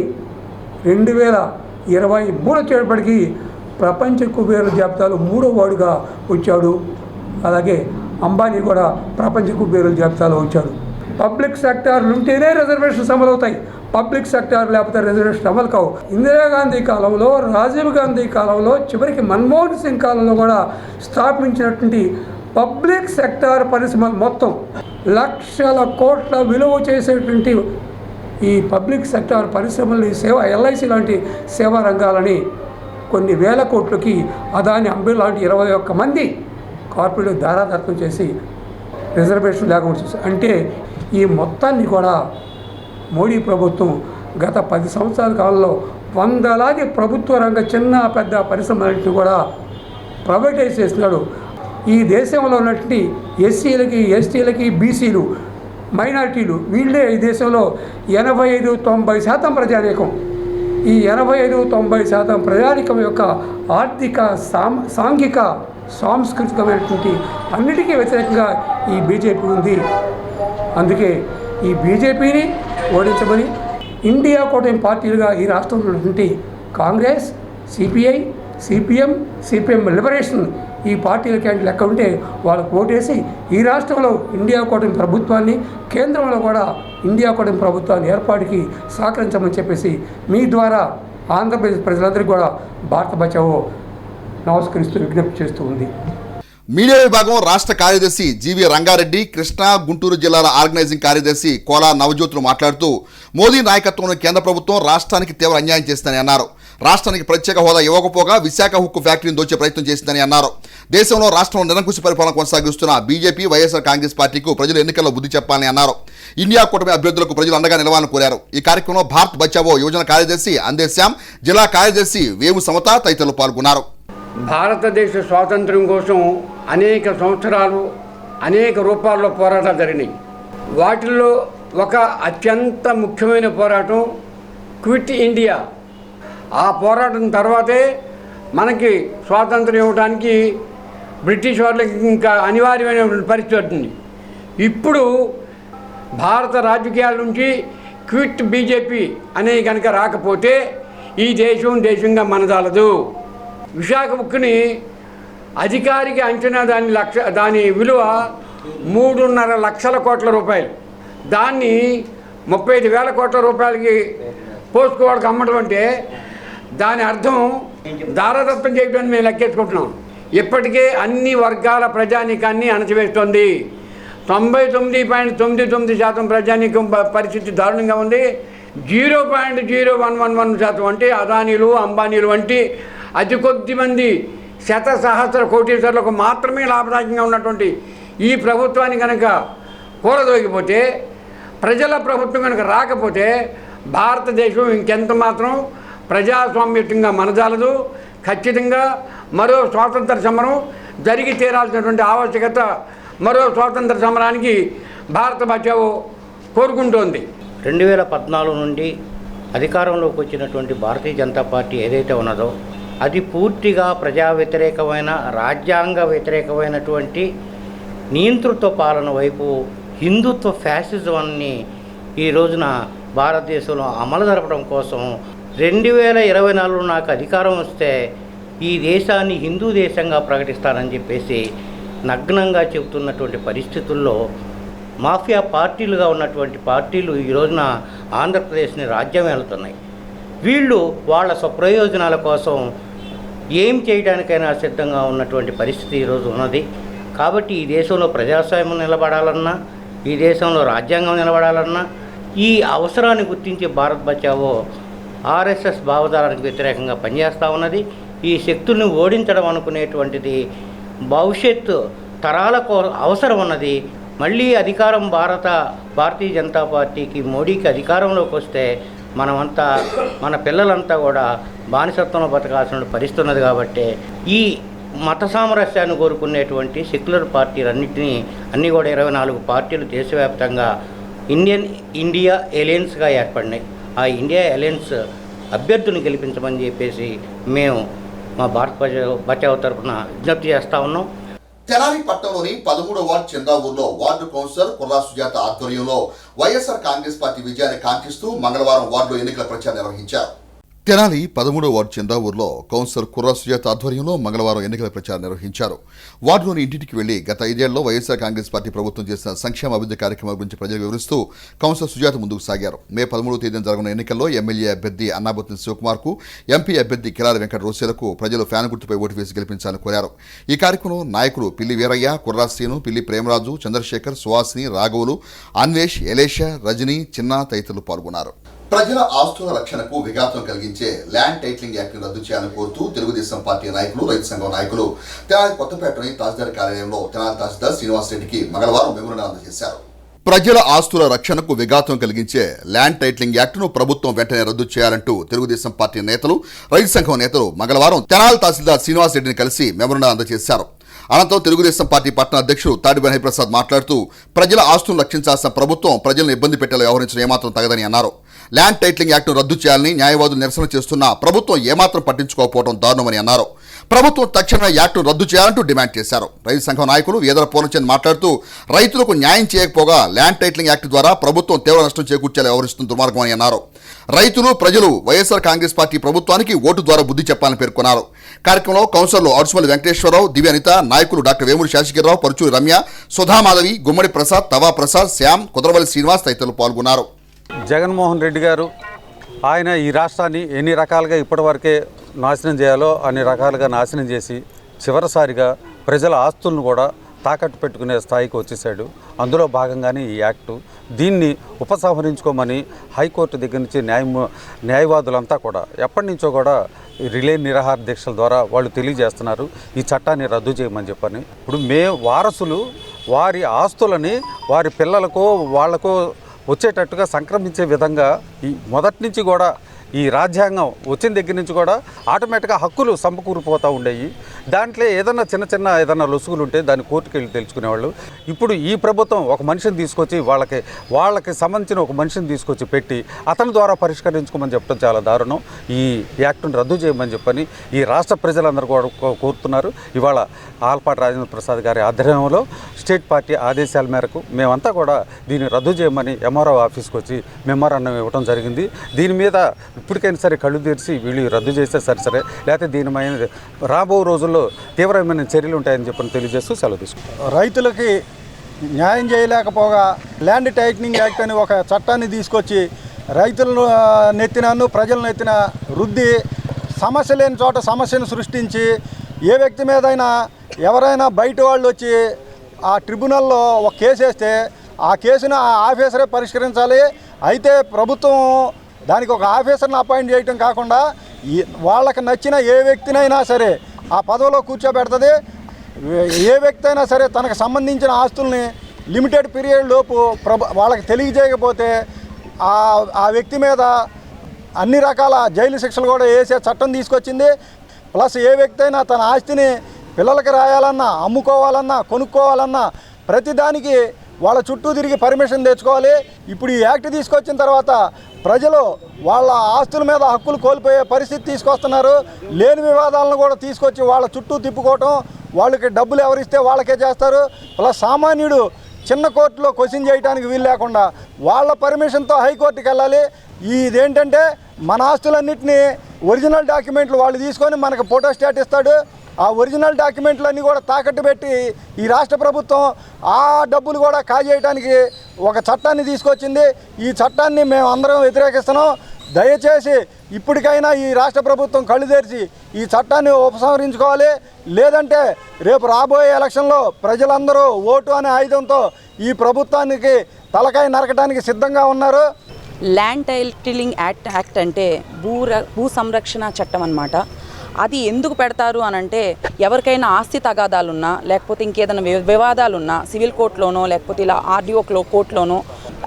2023 వచ్చేటప్పటికి ప్రపంచ కుబేరుల జాబితాలో 3వ వాడుగా వచ్చాడు. అలాగే అంబానీ కూడా ప్రపంచ కుబేరుల జాబితాలో వచ్చాడు. పబ్లిక్ సెక్టార్లు ఉంటేనే రిజర్వేషన్స్ అమలవుతాయి. పబ్లిక్ సెక్టార్ లేకపోతే రిజర్వేషన్ అమలు కావు. ఇందిరాగాంధీ కాలంలో, రాజీవ్ గాంధీ కాలంలో, చివరికి మన్మోహన్ సింగ్ కాలంలో కూడా స్థాపించినటువంటి పబ్లిక్ సెక్టార్ పరిశ్రమలు మొత్తం లక్షల కోట్ల విలువ చేసేటువంటి ఈ పబ్లిక్ సెక్టార్ పరిశ్రమలు, సేవ, ఎల్ఐసి లాంటి సేవా రంగాలని కొన్ని వేల కోట్లకి అదాని, అంబానీ లాంటి 21 మంది కార్పొరేట్ ధారాదత్తం చేసి రిజర్వేషన్ లేకుండా చేశారు. అంటే ఈ మొత్తాన్ని కూడా మోడీ ప్రభుత్వం గత 10 సంవత్సరాల కాలంలో వందలాది ప్రభుత్వ రంగ చిన్న పెద్ద పరిశ్రమలన్నింటినీ కూడా ప్రైవేటైజ్ చేస్తున్నాడు. ఈ దేశంలో ఉన్నటువంటి ఎస్సీలకి, ఎస్టీలకి, బీసీలు, మైనారిటీలు వీళ్ళే ఈ దేశంలో 85-90% ప్రజానీకం. ఈ 85-90% ప్రజానీకం యొక్క ఆర్థిక, సాంఘిక, సాంస్కృతికమైనటువంటి అన్నిటికీ వ్యతిరేకంగా ఈ బీజేపీ ఉంది. అందుకే ఈ బీజేపీని ఓడించమని ఇండియా కూటమి పార్టీలుగా ఈ రాష్ట్రంలో ఉన్నటువంటి కాంగ్రెస్, సిపిఐ, సిపిఎం లిబరేషన్ ఈ పార్టీల క్యాండిడేట్లు లెక్క ఉంటే వాళ్ళకు ఓటేసి ఈ రాష్ట్రంలో ఇండియా కూటమి ప్రభుత్వాన్ని, కేంద్రంలో కూడా ఇండియా కూటమి ప్రభుత్వాన్ని ఏర్పాటుకి సహకరించమని చెప్పేసి మీ ద్వారా ఆంధ్రప్రదేశ్ ప్రజలందరికీ కూడా భారత బచావో నమస్కరిస్తూ విజ్ఞప్తి చేస్తూ ఉంది. మీడియా విభాగం రాష్ట్ర కార్యదర్శి జీవి రంగారెడ్డి, కృష్ణా, గుంటూరు జిల్లాల ఆర్గనైజింగ్ కార్యదర్శి కోలా నవజ్యోతులు మాట్లాడుతూ మోదీ నాయకత్వంలోని కేంద్ర ప్రభుత్వం రాష్ట్రానికి తీవ్ర అన్యాయం చేసిందని అన్నారు. రాష్ట్రానికి ప్రత్యేక హోదా ఇవ్వకపోగా విశాఖ హుక్కు ఫ్యాక్టరీని దోచే ప్రయత్నం చేసిందని అన్నారు. దేశంలో రాష్ట్రంలో నిరంకుశ పరిపాలన కొనసాగిస్తున్న బీజేపీ, వైఎస్ఆర్ కాంగ్రెస్ పార్టీకు ప్రజలు ఎన్నికల్లో బుద్ధి చెప్పాలని అన్నారు. ఇండియా కూటమి అభ్యర్థులకు ప్రజలు అండగా నిలవాలని కోరారు. ఈ కార్యక్రమంలో భారత్ బచావో యువజన కార్యదర్శి అందేశ్యామ్, జిల్లా కార్యదర్శి వేము సమత తదితరులు పాల్గొన్నారు. భారతదేశ స్వాతంత్ర్యం కోసం అనేక సంవత్సరాలు అనేక రూపాల్లో పోరాటాలు జరిగినాయి. వాటిల్లో ఒక అత్యంత ముఖ్యమైన పోరాటం క్విట్ ఇండియా. ఆ పోరాటం తర్వాతే మనకి స్వాతంత్ర్యం ఇవ్వడానికి బ్రిటిష్ వాళ్ళకి ఇంకా అనివార్యమైనటువంటి పరిస్థితి వచ్చింది. ఇప్పుడు భారత రాజకీయాల నుంచి క్విట్ బీజేపీ అనేవి కనుక రాకపోతే ఈ దేశంగా మనదాలదు. విశాఖ ఉక్కుని అధికారిక అంచనా దాని విలువ 3.5 లక్షల కోట్ల రూపాయలు. దాన్ని 35,000 కోట్ల రూపాయలకి పోసుకోవాడికి అమ్మడం అంటే దాని అర్థం దారదత్తం చేయడానికి మేము లెక్కేసుకుంటున్నాం. ఇప్పటికే అన్ని వర్గాల ప్రజానీకాన్ని అణచివేస్తోంది. 99.99% ప్రజానీకం పరిస్థితి దారుణంగా ఉంది. 0.0111% అంటే అదానీలు, అంబానీలు వంటి అతి కొద్ది మంది సహస్ర కోటీశ్వరులకు మాత్రమే లాభదాయకంగా ఉన్నటువంటి ఈ ప్రభుత్వాన్ని కనుక కూలదోగిపోతే, ప్రజల ప్రభుత్వం కనుక రాకపోతే భారతదేశం ఇంకెంత మాత్రం ప్రజాస్వామ్యుతంగా మనజాలదు. ఖచ్చితంగా మరో స్వాతంత్ర సమరం జరిగి తీరాల్సినటువంటి ఆవశ్యకత మరో స్వాతంత్ర సమరానికి భారత బచావో కోరుకుంటోంది. 2014 నుండి అధికారంలోకి వచ్చినటువంటి భారతీయ జనతా పార్టీ ఏదైతే ఉన్నదో అది పూర్తిగా ప్రజా వ్యతిరేకమైన, రాజ్యాంగ వ్యతిరేకమైనటువంటి నియంతృత్వ పాలన వైపు హిందుత్వ ఫ్యాసిజాన్ని ఈ రోజున భారతదేశంలో అమలు జరపడం కోసం 2024 నాకు అధికారం వస్తే ఈ దేశాన్ని హిందూ దేశంగా ప్రకటిస్తానని చెప్పేసి నగ్నంగా చెబుతున్నటువంటి పరిస్థితుల్లో మాఫియా పార్టీలుగా ఉన్నటువంటి పార్టీలు ఈ రోజున ఆంధ్రప్రదేశ్ని రాజ్యం వెళ్తున్నాయి. వీళ్ళు వాళ్ళ స్వప్రయోజనాల కోసం ఏం చేయడానికైనా సిద్ధంగా ఉన్నటువంటి పరిస్థితి ఈరోజు ఉన్నది. కాబట్టి ఈ దేశంలో ప్రజాస్వామ్యం నిలబడాలన్నా, ఈ దేశంలో రాజ్యాంగం నిలబడాలన్నా ఈ అవసరాన్ని గుర్తించి భారత్ బచావో ఆర్ఎస్ఎస్ భావజాలానికి వ్యతిరేకంగా పనిచేస్తూ ఉన్నది. ఈ శక్తుల్ని ఓడించడం అనుకునేటువంటిది భవిష్యత్తు తరాలకు అవసరం ఉన్నది. మళ్ళీ అధికారం భారతీయ జనతా పార్టీకి, మోడీకి అధికారంలోకి వస్తే మనమంతా, మన పిల్లలంతా కూడా బానిసత్వంలో బతకాల్సిన పరిస్థితి ఉన్నది. కాబట్టి ఈ మత సామరస్యాన్ని కోరుకునేటువంటి సెక్యులర్ అన్నీ కూడా 24 పార్టీలు దేశవ్యాప్తంగా ఇండియా అలయన్స్గా ఏర్పడినాయి. ఆ ఇండియా అలయన్స్ అభ్యర్థులను గెలిపించమని చెప్పేసి మేము మా భారత బచావ్ తరఫున విజ్ఞప్తి చేస్తూ ఉన్నాం. తెనాలి పట్టణంలోని 13వ వార్డు చందావూరులో వార్డు కౌన్సిలర్ కుర్రా సుజాత ఆధ్వర్యంలో వైఎస్ఆర్ కాంగ్రెస్ పార్టీ విజయాన్ని కాంక్షిస్తూ మంగళవారం వార్డులో ఎన్నికల ప్రచారం నిర్వహించారు. తెనాలి 13వ వార్డు చందావూరులో కౌన్సిలర్ కుర్రా సుజాత ఆధ్వర్యంలో మంగళవారం ఎన్నికల ప్రచారం నిర్వహించారు. వార్డులోని ఇంటింటికి వెళ్లి గత 5 ఏళ్లలో వైఎస్ఆర్ కాంగ్రెస్ పార్టీ ప్రభుత్వం చేసిన సంక్షేమ అభివృద్ధి కార్యక్రమాల గురించి ప్రజలకు వివరిస్తూ కౌన్సిలర్ సుజాత ముందుకు సాగారు. మే 13వ తేదీన జరగనున్న ఎన్నికల్లో ఎమ్మెల్యే అభ్యర్థి అన్నాబత్తిన శివకుమార్కు, ఎంపీ అభ్యర్థి కిలారి వెంకట రోసేలకు ప్రజలు ఫ్యాన్ గుర్తుపై ఓటు వేసి గెలిపించాలని కోరారు. ఈ కార్యక్రమంలో నాయకులు పిల్లి వీరయ్య, కుర్రా శ్రీను, పిల్లి ప్రేమరాజు, చంద్రశేఖర్, సుహాసిని, రాఘవులు, అన్వేష్, ఎలేష, రజని, చిన్న తదితరులు పాల్గొన్నారు. ప్రజల ఆస్తుల రక్షణకు విఘాతం కలిగించే ల్యాండ్ టైటిలింగ్ యాక్ట్ ను రద్దు చేయాలని కోరుతూ తెలుగుదేశం పార్టీ నాయకులు, రైతు సంఘం నాయకులు తెనాలి కొత్తపేటలోని తహసీల్దార్ కార్యాలయంలో తెనాలి తహసీల్దార్ శ్రీనివాస్ రెడ్డికి మంగళవారం మెమోరాండం అందజేశారు. ప్రజల ఆస్తుల రక్షణకు విఘాతం కలిగించే ల్యాండ్ టైటిలింగ్ యాక్ట్ ను ప్రభుత్వం వెంటనే రద్దు చేయాలంటూ తెలుగుదేశం పార్టీ నేతలు, రైతు సంఘం నేతలు మంగళవారం తెనాలి తహసీల్దార్ శ్రీనివాస్ రెడ్డిని కలిసి మెమోరాండం అందజేశారు. అనంతరం తెలుగుదేశం పార్టీ పట్టణ అధ్యక్షుడు తాడిబెన్ హరిప్రసాద్ మాట్లాడుతూ ప్రజల ఆస్తులను రక్షించాల్సిన ప్రభుత్వం ప్రజలను ఇబ్బంది పెట్టేలా వ్యవహరించడం ఏమాత్రం తగదని అన్నారు. ల్యాండ్ టైటిలింగ్ యాక్ట్ను రద్దు చేయాలని న్యాయవాదులు నిరసన చేస్తున్నా ప్రభుత్వం ఏమాత్రం పట్టించుకోకపోవడం దారుణమని అన్నారు. ప్రభుత్వం తక్షణమే యాక్ట్ను రద్దు చేయాలంటూ డిమాండ్ చేశారు. రైతు సంఘం నాయకులు వేదల పూర్ణచంద్ మాట్లాడుతూ రైతులకు న్యాయం చేయకపోగా ల్యాండ్ టైటిలింగ్ యాక్ట్ ద్వారా ప్రభుత్వం తీవ్ర నష్టం చేకూర్చేలా వ్యవహరిస్తున్న దుర్మార్గమని అన్నారు. రైతులు, ప్రజలు వైఎస్ఆర్ కాంగ్రెస్ పార్టీ ప్రభుత్వానికి ఓటు ద్వారా బుద్ధి చెప్పాలని పేర్కొన్నారు. కార్యక్రమంలో కౌన్సిలర్లు అడుసుమల్లి వెంకటేశ్వరరావు, దివ్యానిత, నాయకులు డాక్టర్ వేమూరి శాసగిరిరావు, పరుచూరి రమ్య, సుధామాధవి, గుమ్మడి ప్రసాద్, తవా ప్రసాద్, శ్యామ్, కుదరవల్లి శ్రీనివాస్ తదితరులు పాల్గొన్నారు. జగన్మోహన్ రెడ్డి గారు ఆయన ఈ రాష్ట్రాన్ని ఎన్ని రకాలుగా ఇప్పటివరకే నాశనం చేయాలో అన్ని రకాలుగా నాశనం చేసి చివరిసారిగా ప్రజల ఆస్తులను కూడా తాకట్టు పెట్టుకునే స్థాయికి వచ్చేసాడు. అందులో భాగంగానే ఈ యాక్టు. దీన్ని ఉపసంహరించుకోమని హైకోర్టు దగ్గర నుంచి న్యాయవాదులంతా కూడా ఎప్పటి నుంచో కూడా రిలే నిరాహార దీక్షల ద్వారా వాళ్ళు తెలియజేస్తున్నారు ఈ చట్టాన్ని రద్దు చేయమని చెప్పని. ఇప్పుడు వారసులు వారి ఆస్తులని వారి పిల్లలకు వాళ్లకు వచ్చేటట్టుగా సంక్రమించే విధంగా ఈ మొదటి నుంచి కూడా ఈ రాజ్యాంగం వచ్చిన దగ్గర నుంచి కూడా ఆటోమేటిక్గా హక్కులు సమకూరిపోతూ ఉండేవి. దాంట్లో ఏదన్నా చిన్న ఏదన్నా లొసుగులు ఉంటే దాన్ని కోర్టుకు వెళ్ళి తెలుసుకునేవాళ్ళు. ఇప్పుడు ఈ ప్రభుత్వం ఒక మనిషిని తీసుకొచ్చి వాళ్ళకి సంబంధించిన ఒక మనిషిని తీసుకొచ్చి పెట్టి అతని ద్వారా పరిష్కరించుకోమని చెప్పడం చాలా దారుణం. ఈ యాక్ట్ను రద్దు చేయమని చెప్పని ఈ రాష్ట్ర ప్రజలందరూ కూడా కోరుతున్నారు. ఇవాళ ఆలపాటి రాజేంద్ర ప్రసాద్ గారి ఆధ్వర్యంలో స్టేట్ పార్టీ ఆదేశాల మేరకు మేమంతా కూడా దీన్ని రద్దు చేయమని ఎంఆర్ఓ ఆఫీస్కి వచ్చి మెమోరాండం ఇవ్వడం జరిగింది. దీని మీద ఇప్పటికైనా సరే కళ్ళు తెరిచి వీళ్ళు రద్దు చేస్తే సరే, లేకపోతే దీనిమైన రాబో రోజుల్లో తీవ్రమైన చర్యలు ఉంటాయని చెప్పని తెలియజేస్తూ సెలవు తీసుకుంటాం. రైతులకి న్యాయం చేయలేకపోగా ల్యాండ్ టైటిలింగ్ యాక్ట్ అని ఒక చట్టాన్ని తీసుకొచ్చి రైతులను నెత్తినను ప్రజలను నెత్తిన రుద్ది సమస్య లేని చోట సమస్యను సృష్టించి ఏ వ్యక్తి మీదైనా ఎవరైనా బయట వాళ్ళు వచ్చి ఆ ట్రిబ్యునల్లో ఒక కేసు వేస్తే ఆ కేసును ఆ ఆఫీసరే పరిష్కరించాలి. అయితే ప్రభుత్వం దానికి ఒక ఆఫీసర్ని అపాయింట్ చేయటం కాకుండా వాళ్ళకి నచ్చిన ఏ వ్యక్తినైనా సరే ఆ పదవిలో కూర్చోబెడుతుంది. ఏ వ్యక్తి అయినా సరే తనకు సంబంధించిన ఆస్తుల్ని లిమిటెడ్ పీరియడ్ లోపు వాళ్ళకి తెలియజేయకపోతే ఆ వ్యక్తి మీద అన్ని రకాల జైలు శిక్షలు కూడా వేసే చట్టం తీసుకొచ్చింది. ప్లస్ ఏ వ్యక్తి అయినా తన ఆస్తిని పిల్లలకి రాయాలన్నా, అమ్ముకోవాలన్నా, కొనుక్కోవాలన్నా ప్రతిదానికి వాళ్ళ చుట్టూ తిరిగి పర్మిషన్ తెచ్చుకోవాలి. ఇప్పుడు ఈ యాక్ట్ తీసుకొచ్చిన తర్వాత ప్రజలు వాళ్ళ ఆస్తుల మీద హక్కులు కోల్పోయే పరిస్థితి తీసుకొస్తున్నారు. లేని వివాదాలను కూడా తీసుకొచ్చి వాళ్ళ చుట్టూ తిప్పుకోవటం, వాళ్ళకి డబ్బులు ఎవరిస్తే వాళ్ళకే చేస్తారు. ప్లస్ సామాన్యుడు చిన్న కోర్టులో క్వశ్చన్ చేయడానికి వీలు లేకుండా వాళ్ళ పర్మిషన్తో హైకోర్టుకి వెళ్ళాలి. ఇదేంటంటే మన ఆస్తులన్నింటినీ ఒరిజినల్ డాక్యుమెంట్లు వాళ్ళు తీసుకొని మనకు ఫోటోస్టాట్ ఇస్తాడు. ఆ ఒరిజినల్ డాక్యుమెంట్లన్నీ కూడా తాకట్టు పెట్టి ఈ రాష్ట్ర ప్రభుత్వం ఆ డబ్బులు కూడా కాజేయడానికి ఒక చట్టాన్ని తీసుకొచ్చింది. ఈ చట్టాన్ని మేము అందరం వ్యతిరేకిస్తున్నాం. దయచేసి ఇప్పటికైనా ఈ రాష్ట్ర ప్రభుత్వం కళ్ళు తెరిచి ఈ చట్టాన్ని ఉపసంహరించుకోవాలి. లేదంటే రేపు రాబోయే ఎలక్షన్లో ప్రజలందరూ ఓటు అనే ఆయుధంతో ఈ ప్రభుత్వానికి తలకాయ నరకడానికి సిద్ధంగా ఉన్నారు. ల్యాండ్ టైటిలింగ్ యాక్ట్ అంటే భూ సంరక్షణ చట్టం అన్నమాట. అది ఎందుకు పెడతారు అని అంటే ఎవరికైనా ఆస్తి తగాదాలున్నా లేకపోతే ఇంకేదైనా వివాదాలున్నా సివిల్ కోర్టులోనో లేకపోతే ఇలా ఆర్డీఓ కోర్టులోనో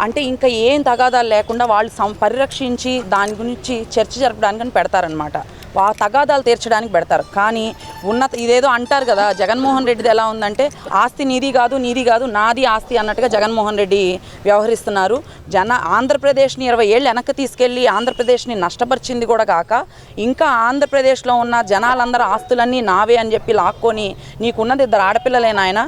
అంటే ఇంకా ఏం తగాదాలు లేకుండా వాళ్ళు పరిరక్షించి దాని గురించి చర్చ జరపడానికి పెడతారనమాట. ఆ తగాదాలు తీర్చడానికి పెడతారు. కానీ ఇదేదో అంటారు కదా, జగన్మోహన్ రెడ్డిది ఎలా ఉందంటే ఆస్తి నీది కాదు నాది ఆస్తి అన్నట్టుగా జగన్మోహన్ రెడ్డి వ్యవహరిస్తున్నారు. ఆంధ్రప్రదేశ్ని 20 ఏళ్ళు వెనక్కి తీసుకెళ్ళి ఆంధ్రప్రదేశ్ని నష్టపరిచింది కూడా కాక ఇంకా ఆంధ్రప్రదేశ్లో ఉన్న జనాలందరూ ఆస్తులన్నీ నావే అని చెప్పి లాక్కొని నీకున్నది 2 ఆడపిల్లలే నాయన,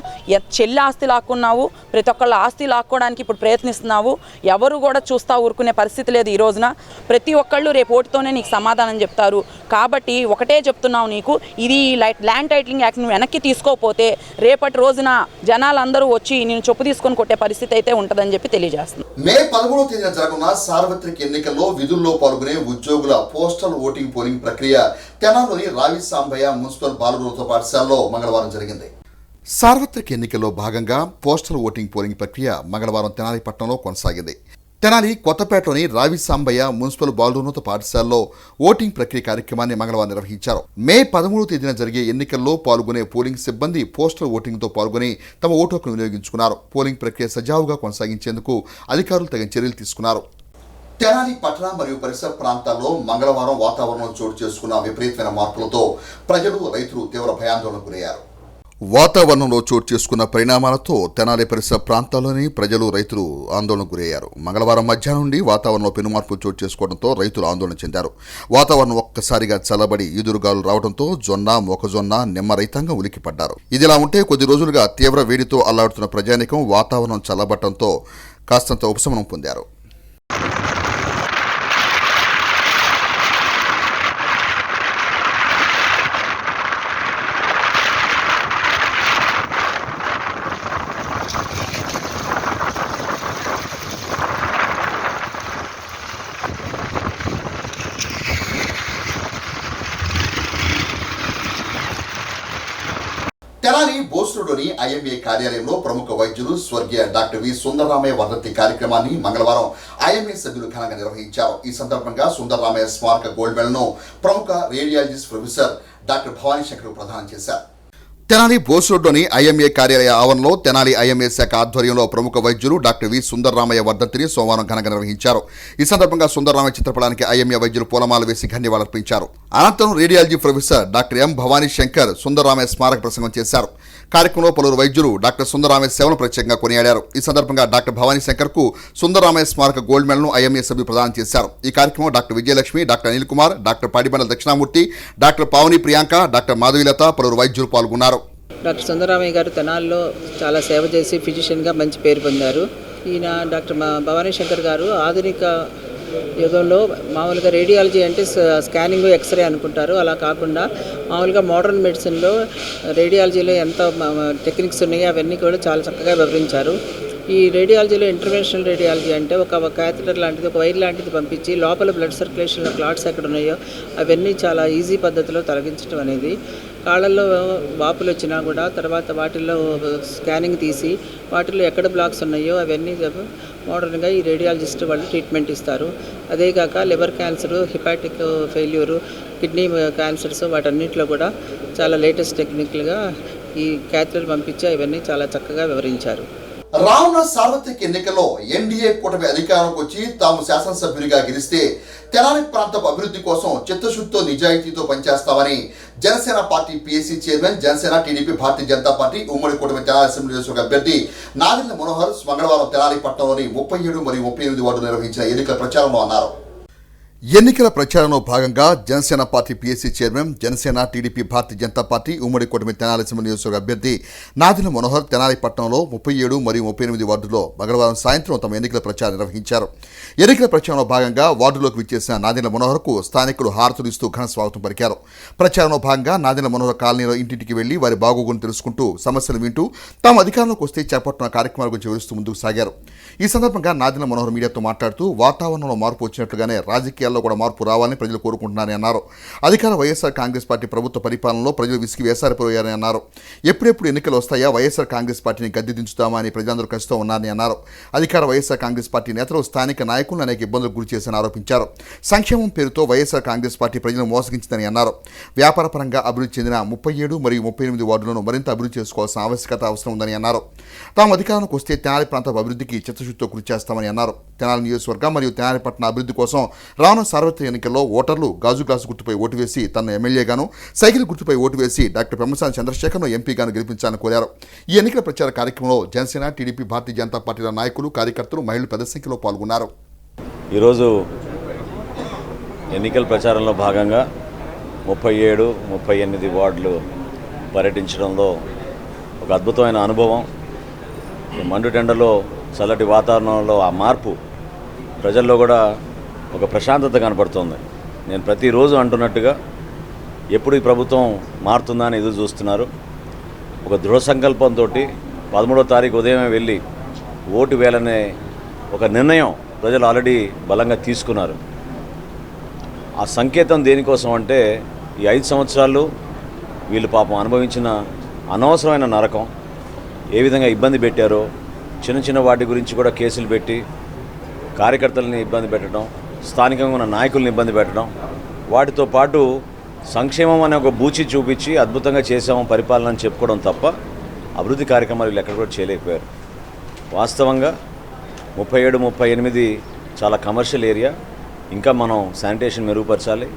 చెల్లి ఆస్తి లాక్కున్నావు, ప్రతి ఒక్కళ్ళ ఆస్తి లాక్కోవడానికి ఇప్పుడు ప్రయత్నిస్తున్నావు. ఎవరు కూడా చూస్తా ఊరుకునే పరిస్థితి లేదు. ఈ రోజున ప్రతి ఒక్కళ్ళు రేపు ఓటుతోనే నీకు సమాధానం చెప్తారు. కాబట్టి ఒకటే చెప్తున్నావు, నీకు ఇది ల్యాండ్ టైటిలింగ్ యాక్ట్ నువ్వు వెనక్కి తీసుకోకపోతే రేపటి రోజున జనాలందరూ వచ్చి నేను చెప్పు తీసుకొని కొట్టే పరిస్థితి అయితే ఉంటుందని చెప్పి తెలియజేస్తున్నాను. మే 13వ తేదీన జరగనున్న సార్వత్రిక ఎన్నికల్లో విధుల్లో పాల్గొనే ఉద్యోగుల పోస్టల్ ఓటింగ్ పోలింగ్ ప్రక్రియ తెనాలిలోని రావి సాంబయ్య మున్సిపల్ బాలురోత్సవ పాఠశాలలో మంగళవారం జరిగింది. సార్వత్రిక ఎన్నికల్లో భాగంగా పోస్టల్ ఓటింగ్ పోలింగ్ ప్రక్రియ మంగళవారం తెనాలి పట్టణంలో కొనసాగింది. తెనాలి కొత్తపేటలోని రావి సాంబయ్య మున్సిపల్ బాలురోత్సవ పాఠశాలలో ఓటింగ్ ప్రక్రియ కార్యక్రమాన్ని మంగళవారం నిర్వహించారు. మే 13వ తేదీన జరిగే ఎన్నికల్లో పాల్గొనే పోలింగ్ సిబ్బంది పోస్టల్ ఓటింగ్తో పాల్గొని తమ ఓటు హక్కును వినియోగించుకున్నారు. పోలింగ్ ప్రక్రియ సజావుగా కొనసాగించేందుకు అధికారులు తగిన చర్యలు తీసుకున్నారు. తెనాలి పట్టణ మరియు పరిసర ప్రాంతాల్లో మంగళవారం వాతావరణంలో చోటు చేసుకున్న విపరీతమైన మార్పులతో ప్రజలు, రైతులు తీవ్ర భయాందోళనకు గురయ్యారు. వాతావరణంలో చోటు చేసుకున్న పరిణామాలతో తెనాలి పరిసర ప్రాంతాల్లోని ప్రజలు, రైతులు ఆందోళనకు గురయ్యారు. మంగళవారం మధ్యాహ్నం నుండి వాతావరణంలో పెనుమార్పులు చోటు చేసుకోవడంతో రైతులు ఆందోళన చెందారు. వాతావరణం ఒక్కసారిగా చల్లబడి ఈదురుగాలు రావడంతో జొన్న, మొక్కజొన్న, నిమ్మ రైతాంగం ఉలికిపడ్డారు. ఇదిలా ఉంటే కొద్ది రోజులుగా తీవ్ర వేడితో అల్లాడుతున్న ప్రజానీకం వాతావరణం చల్లబడటంతో కాస్తంత ఉపశమనం పొందారు. తెనాలి బోస్రోడ్లోని ఐఎంఏ కార్యాలయంలో ప్రముఖ వైద్యులు స్వర్గీయ డాక్టర్ వి సుందరరామయ్య వర్ధంతి కార్యక్రమాన్ని మంగళవారం ఐఎంఏ సభ్యులు ఘనంగా నిర్వహించారు. ఈ సందర్భంగా సుందరరామయ్య స్మారక గోల్డ్ మెడల్ను ప్రముఖ radiologist professor doctor Bhavani Shankar ప్రదానం చేశారు. తెనాలి బోస్రోడ్లోని ఐఎంఏ కార్యాలయ ఆవరణలో తెనాలి ఐఎంఏ శాఖ ఆధ్వర్యంలో ప్రముఖ వైద్యులు డాక్టర్ వి సుందరరామయ్య వర్ధంతిని సోమవారం ఘనంగా నిర్వహించారు. ఈ సందర్భంగా సుందరరామయ్య చిత్రపటానికి ఐఎంఏ వైద్యులు పూలమాల వేసి ధన్యవాదాలర్పించారు. అనంతరం radiology professor doctor M Bhavani Shankar Sundararamaiah స్మారక ప్రసంగం చేశారు. కార్యక్రమంలో పలువురు వైద్యులు డాక్టర్ సుందరరామయ్య సేవలను ప్రత్యేకంగా కొనియాడారు. ఈ సందర్భంగా డాక్టర్ భవానీ శంకర్ కు సుందరరామయ్య స్మారక గోల్డ్ మెడల్ను ఐఎంఏ సభ్యులు ప్రదానం చేశారు. ఈ కార్యక్రమంలో doctor Vijayalakshmi, doctor Anil Kumar, doctor Padibandala Dakshinamurthy, doctor Pavani Priyanka, doctor Madhavilatha, పలువురు వైద్యులు పాల్గొన్నారు. డాక్టర్ సుందరరామయ్య గారు తెనాలిలో చాలా సేవ చేసి ఫిజిషియన్గా మంచి పేరు పొందారు. ఈయన డాక్టర్ భవానీ శంకర్ గారు ఆధునిక యుగంలో మామూలుగా రేడియాలజీ అంటే స్కానింగ్, ఎక్స్రే అనుకుంటారు. అలా కాకుండా మామూలుగా మోడర్న్ మెడిసిన్లో రేడియాలజీలో ఎంత టెక్నిక్స్ ఉన్నాయో అవన్నీ కూడా చాలా చక్కగా వివరించారు. ఈ రేడియాలజీలో ఇంటర్వెన్షనల్ రేడియాలజీ అంటే ఒక క్యాథెటర్ లాంటిది, ఒక వైర్ లాంటిది పంపించి లోపల బ్లడ్ సర్క్యులేషన్లో క్లాట్స్ ఎక్కడ ఉన్నాయో అవన్నీ చాలా ఈజీ పద్ధతిలో తొలగించడం అనేది, కాళ్ళల్లో వాపులు వచ్చినా కూడా తర్వాత వాటిల్లో స్కానింగ్ తీసి వాటిల్లో ఎక్కడ బ్లాక్స్ ఉన్నాయో అవన్నీ మోడర్న్గా ఈ రేడియాలజిస్ట్ వాళ్ళు ట్రీట్మెంట్ ఇస్తారు. అదేగాక liver cancer, hepatic failure, kidney cancers వాటన్నిటిలో కూడా చాలా లేటెస్ట్ టెక్నిక్లుగా ఈ క్యాథెటర్ పంపించి ఇవన్నీ చాలా చక్కగా వివరించారు. రానున్న సార్వత్రిక ఎన్నికల్లో ఎన్డీఏ కూటమి అధికారంలోకి వచ్చి తాము శాసనసభ్యులుగా గెలిస్తే తెనాలి ప్రాంతపు అభివృద్ధి కోసం చిత్తశుద్ధితో, నిజాయితీతో పనిచేస్తామని Janasena party PSC chairman, Janasena, TDP, Bharatiya Janata party ఉమ్మడి కూటమి తెనాలి అసెంబ్లీ నియోజకవర్గ అభ్యర్థి నాదెండ్ల మనోహర్ మంగళవారం తెనాలి పట్టణంలోని 37 మరియు 38 వార్డు నిర్వహించిన ఎన్నికల ప్రచారంలో అన్నారు. ఎన్నికల ప్రచారంలో భాగంగా Janasena party PSC chairman, Janasena, TDP, Bharatiya Janata party ఉమ్మడి కూటమి తెనాలి అసెంబ్లీ నియోజకవర్గ అభ్యర్థి నాదెండ్ల మనోహర్ తెనాలి పట్టణంలో 37 మరియు 38 వార్డులో మంగళవారం సాయంత్రం తమ ఎన్నికల ప్రచారం నిర్వహించారు. ఎన్నికల ప్రచారంలో భాగంగా వార్డులోకి విచ్చేసిన నాదెండ్ల మనోహర్కు స్థానికులు హారతులు ఇస్తూ ఘన స్వాగతం పలికారు. ప్రచారంలో భాగంగా నాదెండ్ల మనోహర్ కాలనీలో ఇంటింటికి వెళ్లి వారి బాగోగులను తెలుసుకుంటూ సమస్యలు వింటూ తాము అధికారంలోకి వస్తే చేపట్టిన కార్యక్రమాల గురించి వివరిస్తూ ముందుకు సాగారు. ఈ సందర్భంగా నాదెండ్ల మనోహర్ మీడియాతో మాట్లాడుతూ వాతావరణంలో మార్పు వచ్చినట్లుగానే రాజకీయాలు రాజకీయాల్లో కూడా మార్పు రావాలని ప్రజలు కోరుకుంటున్నారని అన్నారు. అధికార వైఎస్ఆర్ కాంగ్రెస్ పార్టీ ప్రభుత్వ పరిపాలనలో ప్రజలు విసిగి వేసారిపోయారని అన్నారు. ఎప్పుడెప్పుడు ఎన్నికలు వస్తాయా, వైఎస్ఆర్ కాంగ్రెస్ పార్టీని గద్దె దించుతామా అని ప్రజలందరూ కష్టం ఉన్నారని అన్నారు. అధికార వైఎస్ఆర్ కాంగ్రెస్ పార్టీ నేతలు స్థానిక నాయకులను అనేక ఇబ్బందులకు గురి చేశారని ఆరోపించారు. సంక్షేమం పేరుతో వైఎస్ఆర్ కాంగ్రెస్ పార్టీ ప్రజలను మోసగించిందని అన్నారు. వ్యాపారపరంగా అభివృద్ధి చెందిన 37 మరియు 38 వార్డులను మరింత అభివృద్ధి చేసుకోవాల్సిన అవసరం ఉందని అన్నారు. తాము అధికారంలోకి వస్తే తెనాలి ప్రాంత అభివృద్ధికి చిత్తశుద్ధితో కృషి చేస్తామని అన్నారు. తెనాలి నియోజకవర్గం మరియు తెనాలి పట్టణ అభివృద్ధి కోసం రానున్న సార్వత్రిక ఎన్నికల్లో ఓటర్లు గాజు గ్లాసు గుర్తుపై ఓటు వేసి తనను ఎమ్మెల్యేగాను, సైకిల్ గుర్తుపై ఓటు వేసి డాక్టర్ పెమ్మసాని చంద్రశేఖర్ను ఎంపీగాను గెలిపించాలని కోరారు. ఈ ఎన్నికల ప్రచార కార్యక్రమంలో జనసేన, టీడీపీ, భారతీయ జనతా పార్టీల నాయకులు, కార్యకర్తలు, మహిళలు పెద్ద సంఖ్యలో పాల్గొన్నారు. ఈరోజు ఎన్నికల ప్రచారంలో భాగంగా 37, 38 వార్డులు పర్యటించడంలో ఒక అద్భుతమైన అనుభవం. మండుటెండలో చల్లటి వాతావరణంలో ఆ మార్పు ప్రజల్లో కూడా ఒక ప్రశాంతత కనపడుతుంది. నేను ప్రతిరోజు అంటున్నట్టుగా ఎప్పుడు ఈ ప్రభుత్వం మారుతుందా అని ఎదురు చూస్తున్నారు. ఒక దృఢ సంకల్పంతో 13వ తారీఖు ఉదయమే వెళ్ళి ఓటు వేయాలనే ఒక నిర్ణయం ప్రజలు ఆల్రెడీ బలంగా తీసుకున్నారు. ఆ సంకేతం దేనికోసం అంటే ఈ 5 సంవత్సరాలు వీళ్ళు పాపం అనుభవించిన అనవసరమైన నరకం, ఏ విధంగా ఇబ్బంది పెట్టారో, చిన్న వాటి గురించి కూడా కేసులు పెట్టి కార్యకర్తలని ఇబ్బంది పెట్టడం, స్థానికంగా ఉన్న నాయకుల్ని ఇబ్బంది పెట్టడం, వాటితో పాటు సంక్షేమం అనే ఒక బూచి చూపించి అద్భుతంగా చేసాము పరిపాలన అని చెప్పుకోవడం తప్ప అభివృద్ధి కార్యక్రమాలు వీళ్ళు ఎక్కడ కూడా చేయలేకపోయారు. వాస్తవంగా 37, 38 చాలా కమర్షియల్ ఏరియా. ఇంకా మనం శానిటేషన్ మెరుగుపరచాలి,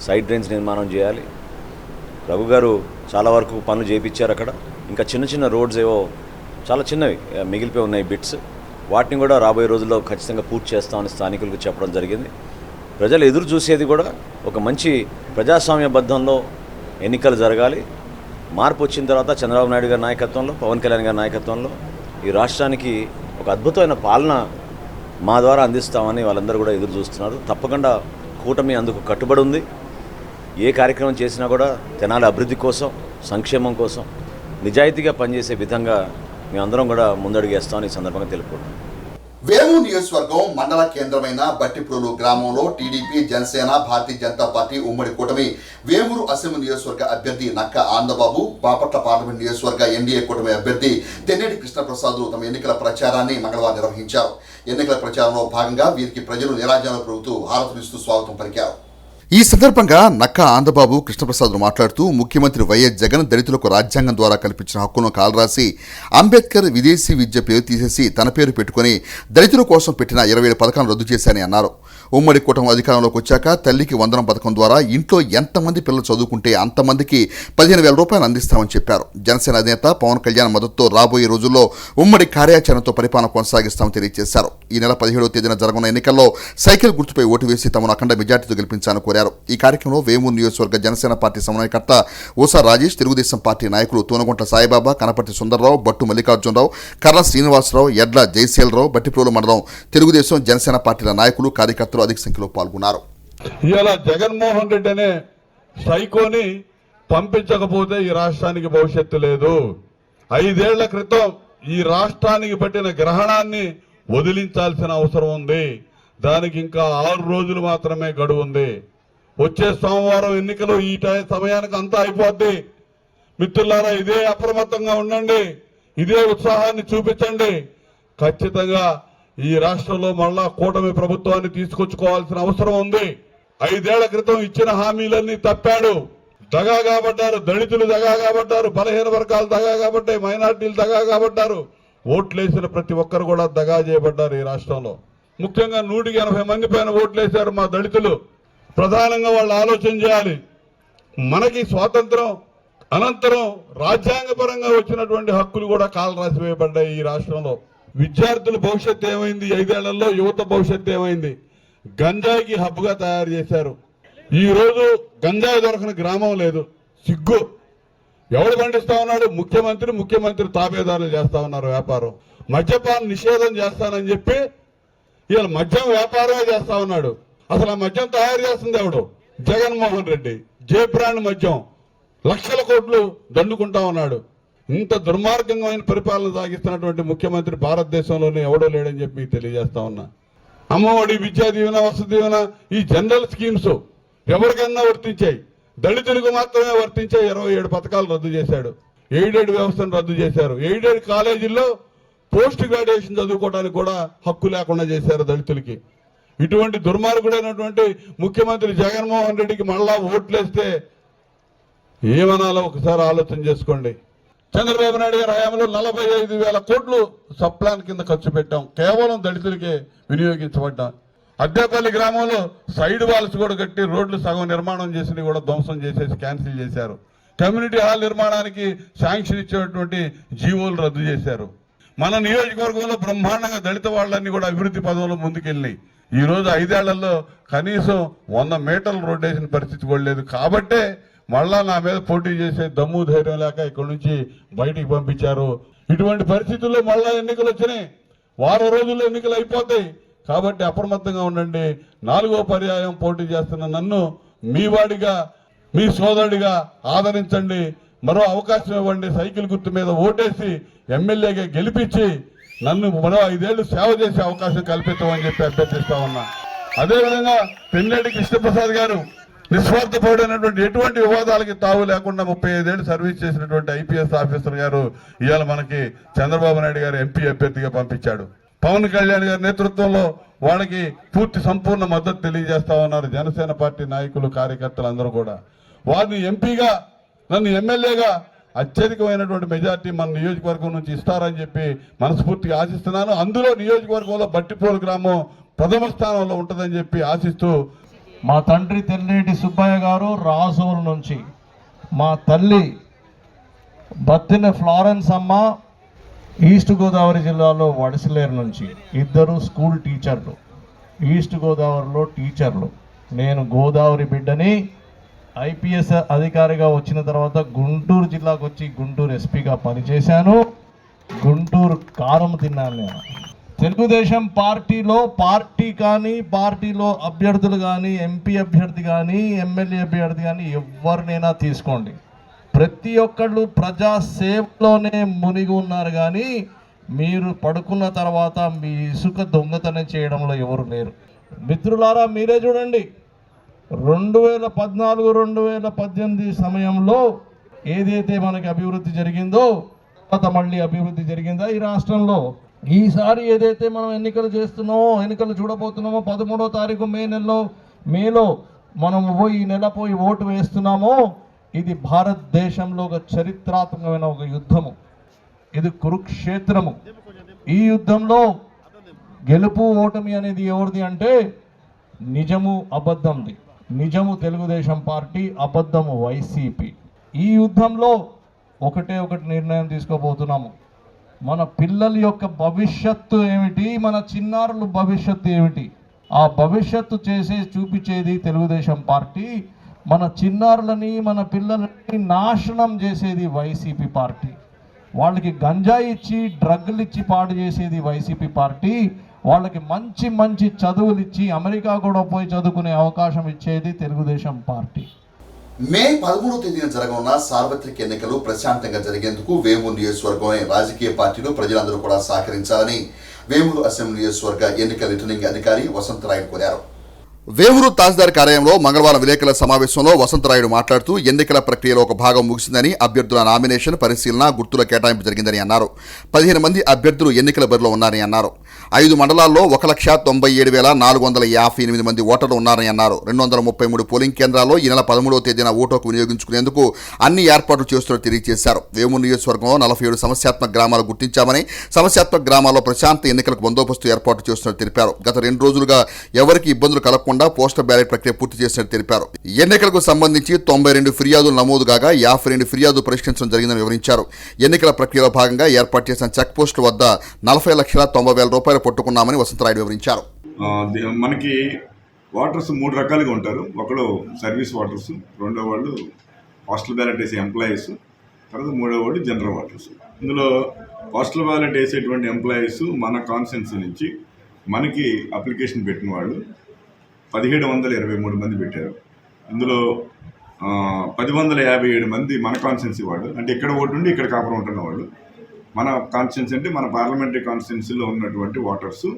సైడ్ డ్రైన్స్ నిర్మాణం చేయాలి. రఘు గారు చాలా వరకు పనులు చేయించారు. అక్కడ ఇంకా చిన్న రోడ్స్ ఏవో చాలా చిన్నవి మిగిలిపోయి ఉన్నాయి బిట్స్. వాటిని కూడా రాబోయే రోజుల్లో ఖచ్చితంగా పూర్తి చేస్తామని స్థానికులకు చెప్పడం జరిగింది. ప్రజలు ఎదురు చూసేది కూడా ఒక మంచి ప్రజాస్వామ్యబద్ధంలో ఎన్నికలు జరగాలి. మార్పు వచ్చిన తర్వాత చంద్రబాబు నాయుడు గారి నాయకత్వంలో, పవన్ కళ్యాణ్ గారి నాయకత్వంలో ఈ రాష్ట్రానికి ఒక అద్భుతమైన పాలన మా ద్వారా అందిస్తామని వాళ్ళందరూ కూడా ఎదురు చూస్తున్నారు. తప్పకుండా కూటమి అందుకు కట్టుబడి ఉంది. ఏ కార్యక్రమం చేసినా కూడా తెనాలి అభివృద్ధి కోసం, సంక్షేమం కోసం నిజాయితీగా పనిచేసే విధంగా మేమందరం కూడా ముందడుగేస్తామని ఈ సందర్భంగా తెలుపుకుంటున్నాం. వేమూరు నియోజకవర్గం మండల కేంద్రమైన బట్టిప్రోలు గ్రామంలో టీడీపీ, జనసేన, భారతీయ జనతా పార్టీ ఉమ్మడి కూటమి వేమూరు అసెంబ్లీ నియోజకవర్గ అభ్యర్థి నక్క ఆనందబాబు, బాపట్ల పార్లమెంట్ నియోజకవర్గ ఎన్డీఏ కూటమి అభ్యర్థి తెన్నేటి కృష్ణప్రసాద్ తమ ఎన్నికల ప్రచారాన్ని మంగళవారం నిర్వహించారు. ఎన్నికల ప్రచారంలో భాగంగా వీరికి ప్రజలు నీరాజనాలు ప్రభుతూ హారతులిస్తూ స్వాగతం పలికారు. ఈ సందర్భంగా నక్క ఆనందబాబు కృష్ణప్రసాద్ మాట్లాడుతూ ముఖ్యమంత్రి వైఎస్ జగన్ దళితులకు రాజ్యాంగం ద్వారా కల్పించిన హక్కులను కాలరాసి అంబేద్కర్ విదేశీ విద్య పేరు తీసేసి తన పేరు పెట్టుకుని దళితుల కోసం పెట్టిన 27 పథకాలను రద్దు చేశారని అన్నారు. ఉమ్మడి కూటమి అధికారంలోకి వచ్చాక తల్లికి వందనం పథకం ద్వారా ఇంట్లో ఎంతమంది పిల్లలు చదువుకుంటే అంతమందికి 15,000 రూపాయలు అందిస్తామని చెప్పారు. జనసేన అధినేత పవన్ కళ్యాణ్ మద్దతుతో రాబోయే రోజుల్లో ఉమ్మడి కార్యాచరణతో పరిపాలన కొనసాగిస్తామని తెలియజేశారు. ఈ నెల 17వ తేదీన జరగనున్న ఎన్నికల్లో సైకిల్ గుర్తుపై ఓటు వేసి తమను అఖండ మెజార్టీతో గెలిపించాలని కోరారు. ఈ కార్యక్రమంలో వేమూరు నియోజకవర్గ జనసేన పార్టీ సమన్వయకర్త ఊసా రాజేష్, తెలుగుదేశం పార్టీ నాయకులు తూనగుంట్ల సాయిబాబా, కనపర్తి సుందరరావు, బట్టు మల్లికార్జునరావు, కర్ల శ్రీనివాసరావు, ఎడ్ల జయశీలరావు, బట్టిప్రోలు మండలం తెలుగుదేశం, జనసేన పార్టీల నాయకులు, కార్యకర్తలు అధిక సంఖ్యలో పాల్గొన్నారు. ఇలా జగన్మోహన్ రెడ్డి అనే సైకోని పంపించకపోతే ఈ రాష్ట్రానికి భవిష్యత్తు లేదు. 5 ఏళ్ల క్రితం ఈ రాష్ట్రానికి పట్టిన గ్రహణాన్ని వదిలించాల్సిన అవసరం ఉంది. దానికి ఇంకా 6 రోజులు మాత్రమే గడువు ఉంది. వచ్చే సోమవారం ఎన్నికలు ఈ సమయానికి అంతా అయిపోద్ది. మిత్రులారా, ఇదే అప్రమత్తంగా ఉండండి, ఇదే ఉత్సాహాన్ని చూపించండి. ఖచ్చితంగా ఈ రాష్ట్రంలో మళ్ళా కూటమి ప్రభుత్వాన్ని తీసుకొచ్చుకోవాల్సిన అవసరం ఉంది. 5 ఏళ్ల క్రితం ఇచ్చిన హామీలన్నీ తప్పాడు. దగా కాబట్టారు, దళితులు దగా కాబట్టారు, బలహీన వర్గాలు దగా కాబట్టాయి, మైనార్టీలు దగా కాబట్టారు. ఓట్లేసిన ప్రతి ఒక్కరు కూడా దగా చేయబడ్డారు. ఈ రాష్ట్రంలో ముఖ్యంగా 180 మంది పైన ఓట్లేశారు మా దళితులు. ప్రధానంగా వాళ్ళు ఆలోచన చేయాలి. మనకి స్వాతంత్రం అనంతరం రాజ్యాంగపరంగా వచ్చినటువంటి హక్కులు కూడా కాలరాసి వేయబడ్డాయి ఈ రాష్ట్రంలో. విద్యార్థుల భవిష్యత్తు ఏమైంది? 5 ఏళ్లలో యువత భవిష్యత్తు ఏమైంది? గంజాయికి హబ్బుగా తయారు చేశారు. ఈ రోజు గంజాయి దొరకని గ్రామం లేదు. సిగ్గు. ఎవడు పండిస్తా ఉన్నాడు? ముఖ్యమంత్రి తాబేదారులు చేస్తా ఉన్నారు వ్యాపారం. మద్యపాన నిషేధం చేస్తానని చెప్పి ఇవాళ మద్యం వ్యాపారమే చేస్తా ఉన్నాడు. అసలు ఆ మద్యం తయారు చేస్తుంది ఎవడు? జగన్మోహన్ రెడ్డి. జే బ్రాండ్ మద్యం లక్షల కోట్లు దండుకుంటా ఉన్నాడు. ఇంత దుర్మార్గమైన పరిపాలన సాగిస్తున్నటువంటి ముఖ్యమంత్రి భారతదేశంలోనే ఎవడో లేడని చెప్పి తెలియజేస్తా ఉన్నా. అమ్మఒడి, విద్యా దీవెన, వసతి దీవెన, ఈ జనరల్ స్కీమ్స్ ఎవరికైనా వర్తించాయి. దళితులకు మాత్రమే వర్తించే 27 పథకాలు రద్దు చేశాడు. ఎయిడెడ్ వ్యవస్థను రద్దు చేశారు. ఎయిడెడ్ కాలేజీల్లో పోస్ట్ గ్రాడ్యుయేషన్ చదువుకోవడానికి కూడా హక్కు లేకుండా చేశారు దళితులకి. ఇటువంటి దుర్మార్గుడైనటువంటి ముఖ్యమంత్రి జగన్మోహన్ రెడ్డికి మళ్ళా ఓట్లేస్తే ఏమనాలో ఒకసారి ఆలోచన చేసుకోండి. చంద్రబాబు నాయుడు గారి హయాంలో 45,000 కోట్లు సప్లాన్ కింద ఖర్చు పెట్టాం. కేవలం దళితులకే వినియోగించబడ్డాం. అద్దెపల్లి గ్రామంలో సైడ్ వాల్స్ కూడా కట్టి రోడ్లు సగం నిర్మాణం చేసి కూడా ధ్వంసం చేసేసి క్యాన్సిల్ చేశారు. కమ్యూనిటీ హాల్ నిర్మాణానికి శాంక్షన్ ఇచ్చేటువంటి జీవోలు రద్దు చేశారు. మన నియోజకవర్గంలో బ్రహ్మాండంగా దళిత వాళ్ళన్నీ కూడా అభివృద్ధి పదంలో ముందుకెళ్ళి ఈ రోజు 5 ఏళ్లలో కనీసం 100 మీటర్ల రోడ్డు వేసిన పరిస్థితి కూడా లేదు. కాబట్టే మళ్ళా నా మీద పోటీ చేసే దమ్ము ధైర్యం లేక ఇక్కడి నుంచి బయటికి పంపించారు. ఇటువంటి పరిస్థితుల్లో మళ్ళా ఎన్నికలు వచ్చినాయి. వారం రోజుల్లో ఎన్నికలు అయిపోతాయి. కాబట్టి అప్రమత్తంగా ఉండండి. 4వ పర్యాయం పోటీ చేస్తున్న నన్ను మీ వాడిగా, మీ సోదరుడిగా ఆదరించండి. మరో అవకాశం ఇవ్వండి. సైకిల్ గుర్తు మీద ఓటేసి ఎమ్మెల్యేగా గెలిపించి నన్ను మరో 5 ఏళ్లు సేవ చేసే అవకాశం కల్పిస్తామని చెప్పి అభ్యర్థిస్తా ఉన్నా. అదేవిధంగా పెన్నెడ్డి కృష్ణప్రసాద్ గారు నిస్వార్థపరుడైనటువంటి ఎటువంటి వివాదాలకి తావు లేకుండా 35 ఏళ్లు సర్వీస్ చేసినటువంటి ఐపీఎస్ ఆఫీసర్ గారు ఇవాళ మనకి చంద్రబాబు నాయుడు గారు ఎంపీ అభ్యర్థిగా పంపించాడు. పవన్ కళ్యాణ్ గారి నేతృత్వంలో వాళ్ళకి పూర్తి సంపూర్ణ మద్దతు తెలియజేస్తా ఉన్నారు జనసేన పార్టీ నాయకులు, కార్యకర్తలు అందరూ కూడా. వారిని ఎంపీగా, నన్ను ఎమ్మెల్యేగా అత్యధికమైనటువంటి మెజార్టీ మన నియోజకవర్గం నుంచి ఇస్తారని చెప్పి మనస్ఫూర్తిగా ఆశిస్తున్నాను. అందులో నియోజకవర్గంలో బట్టిపోలు గ్రామం ప్రథమ స్థానంలో ఉంటుందని చెప్పి ఆశిస్తూ, మా తండ్రి తెల్లేటి సుబ్బయ్య గారు రాజోల్ నుంచి, మా తల్లి బత్తిన ఫ్లారెన్స్ అమ్మ ఈస్ట్ గోదావరి జిల్లాలో వడసలేరు నుంచి, ఇద్దరు స్కూల్ టీచర్లు, ఈస్ట్ గోదావరిలో టీచర్లు. నేను గోదావరి బిడ్డని. ఐపీఎస్ అధికారిగా వచ్చిన తర్వాత గుంటూరు జిల్లాకు వచ్చి గుంటూరు ఎస్పీగా పనిచేశాను. గుంటూరు కారం తిన్నాను నేను. తెలుగుదేశం పార్టీలో పార్టీ కానీ, పార్టీలో అభ్యర్థులు కానీ, ఎంపీ అభ్యర్థి కానీ, ఎమ్మెల్యే అభ్యర్థి కానీ ఎవరినైనా తీసుకోండి, ప్రతి ఒక్కళ్ళు ప్రజాసేవలోనే మునిగి ఉన్నారు. కానీ మీరు పడుకున్న తర్వాత మీ ఇసుక దొంగతనం చేయడంలో ఎవరు లేరు. మిత్రులారా, మీరే చూడండి, 2014, 2018 సమయంలో ఏదైతే మనకి అభివృద్ధి జరిగిందో తర్వాత మళ్ళీ అభివృద్ధి జరిగిందా ఈ రాష్ట్రంలో? ఈసారి ఏదైతే మనం ఎన్నికలు చేస్తున్నామో, ఎన్నికలు చూడబోతున్నామో, 13వ తారీఖు మేలో మనం ఈ నెల పోయి ఓటు వేస్తున్నామో, ఇది భారతదేశంలో ఒక చరిత్రాత్మకమైన ఒక యుద్ధము. ఇది కురుక్షేత్రము. ఈ యుద్ధంలో గెలుపు ఓటమి అనేది ఎవరిది అంటే నిజము అబద్ధంది. నిజము తెలుగుదేశం పార్టీ, అబద్ధము వైసీపీ. ఈ యుద్ధంలో ఒకటే ఒకటి నిర్ణయం తీసుకోబోతున్నాము. మన పిల్లల యొక్క భవిష్యత్తు ఏమిటి, మన చిన్నారుల భవిష్యత్తు ఏమిటి, ఆ భవిష్యత్తు చూపించేది తెలుగుదేశం పార్టీ. మన చిన్నారులని, మన పిల్లలని నాశనం చేసేది వైసీపీ పార్టీ. వాళ్ళకి గంజాయి ఇచ్చి, డ్రగ్లు ఇచ్చి పాడు చేసేది వైసీపీ పార్టీ. వాళ్ళకి మంచి మంచి చదువులు ఇచ్చి అమెరికా కూడా పోయి చదువుకునే అవకాశం ఇచ్చేది తెలుగుదేశం పార్టీ. మే 13వ తేదీన జరగనున్న సార్వత్రిక ఎన్నికలు ప్రశాంతంగా జరిగేందుకు వేమూరు నియోజకవర్గంలోని రాజకీయ పార్టీలు, ప్రజలందరూ కూడా సహకరించాలని వేమూరు అసెంబ్లీ నియోజకవర్గ ఎన్నికల రిటర్నింగ్ అధికారి వసంతరాయుడు కోరారు. వేమూరు తహసీల్దార్ కార్యాలయంలో మంగళవారం విలేకరుల సమావేశంలో వసంతరాయుడు మాట్లాడుతూ ఎన్నికల ప్రక్రియలో ఒక భాగం ముగిసిందని, అభ్యర్థుల నామినేషన్, పరిశీలన, గుర్తుల కేటాయింపు జరిగిందని అన్నారు. 15 మంది అభ్యర్థులు ఎన్నికల బరిలో ఉన్నారని అన్నారు. 5 మండలాల్లో 1,97,458 మంది ఓటర్లు ఉన్నారని అన్నారు. 233 పోలింగ్ కేంద్రాల్లో ఈ నెల 13వ తేదీన ఓటుకు వినియోగించుకునేందుకు అన్ని ఏర్పాట్లు చేస్తున్నట్టు తెలియజేశారు. వేమూరు నియోజకవర్గంలో 47 సమస్యాత్మక గ్రామాలు గుర్తించామని, సమస్యాత్మక గ్రామాల్లో ప్రశాంత ఎన్నికలకు బందోబస్తు ఏర్పాటు చేస్తున్నట్టు తెలిపారు. గత 2 రోజులుగా ఎవరికి ఇబ్బందులు కలగకుండా పోస్టల్ బ్యాలెట్ ప్రక్రియ పూర్తి చేసినట్టు తెలిపారు. ఎన్నికలకు సంబంధించి 92 ఫిర్యాదులు నమోదు కాగా 52 ఫిర్యాదులు పరిష్కరించడం జరిగిందని వివరించారు. ఎన్నికల ప్రక్రియలో భాగంగా ఏర్పాటు చేసిన చెక్ పోస్టు వద్ద 40,90,000 రూపాయలు పట్టుకున్నామని వసంతరాయుడు వివరించారు. మనకి వాటర్స్ 3 రకాలుగా ఉంటారు. ఒకడు సర్వీస్ వాటర్స్, రెండో వాళ్ళు పోస్టల్ బ్యాలెట్ వేసే ఎంప్లాయీస్, తర్వాత మూడో వాళ్ళు జనరల్ వాటర్స్. ఇందులో పోస్టల్ బ్యాలెట్ వేసేటువంటి ఎంప్లాయీస్ మన కాన్స్టిట్యున్సీ నుంచి మనకి అప్లికేషన్ పెట్టిన వాళ్ళు 1723 మంది పెట్టారు. ఇందులో 1057 మంది మన కాన్స్టిట్యున్సీ వాళ్ళు, అంటే ఇక్కడ ఓటు ఉండి ఇక్కడ కాపురం ఉంటున్న వాళ్ళు. మన కాన్స్టిట్యున్సీ అంటే మన పార్లమెంటరీ కాన్స్టిట్యున్సీలో ఉన్నటువంటి ఓటర్స్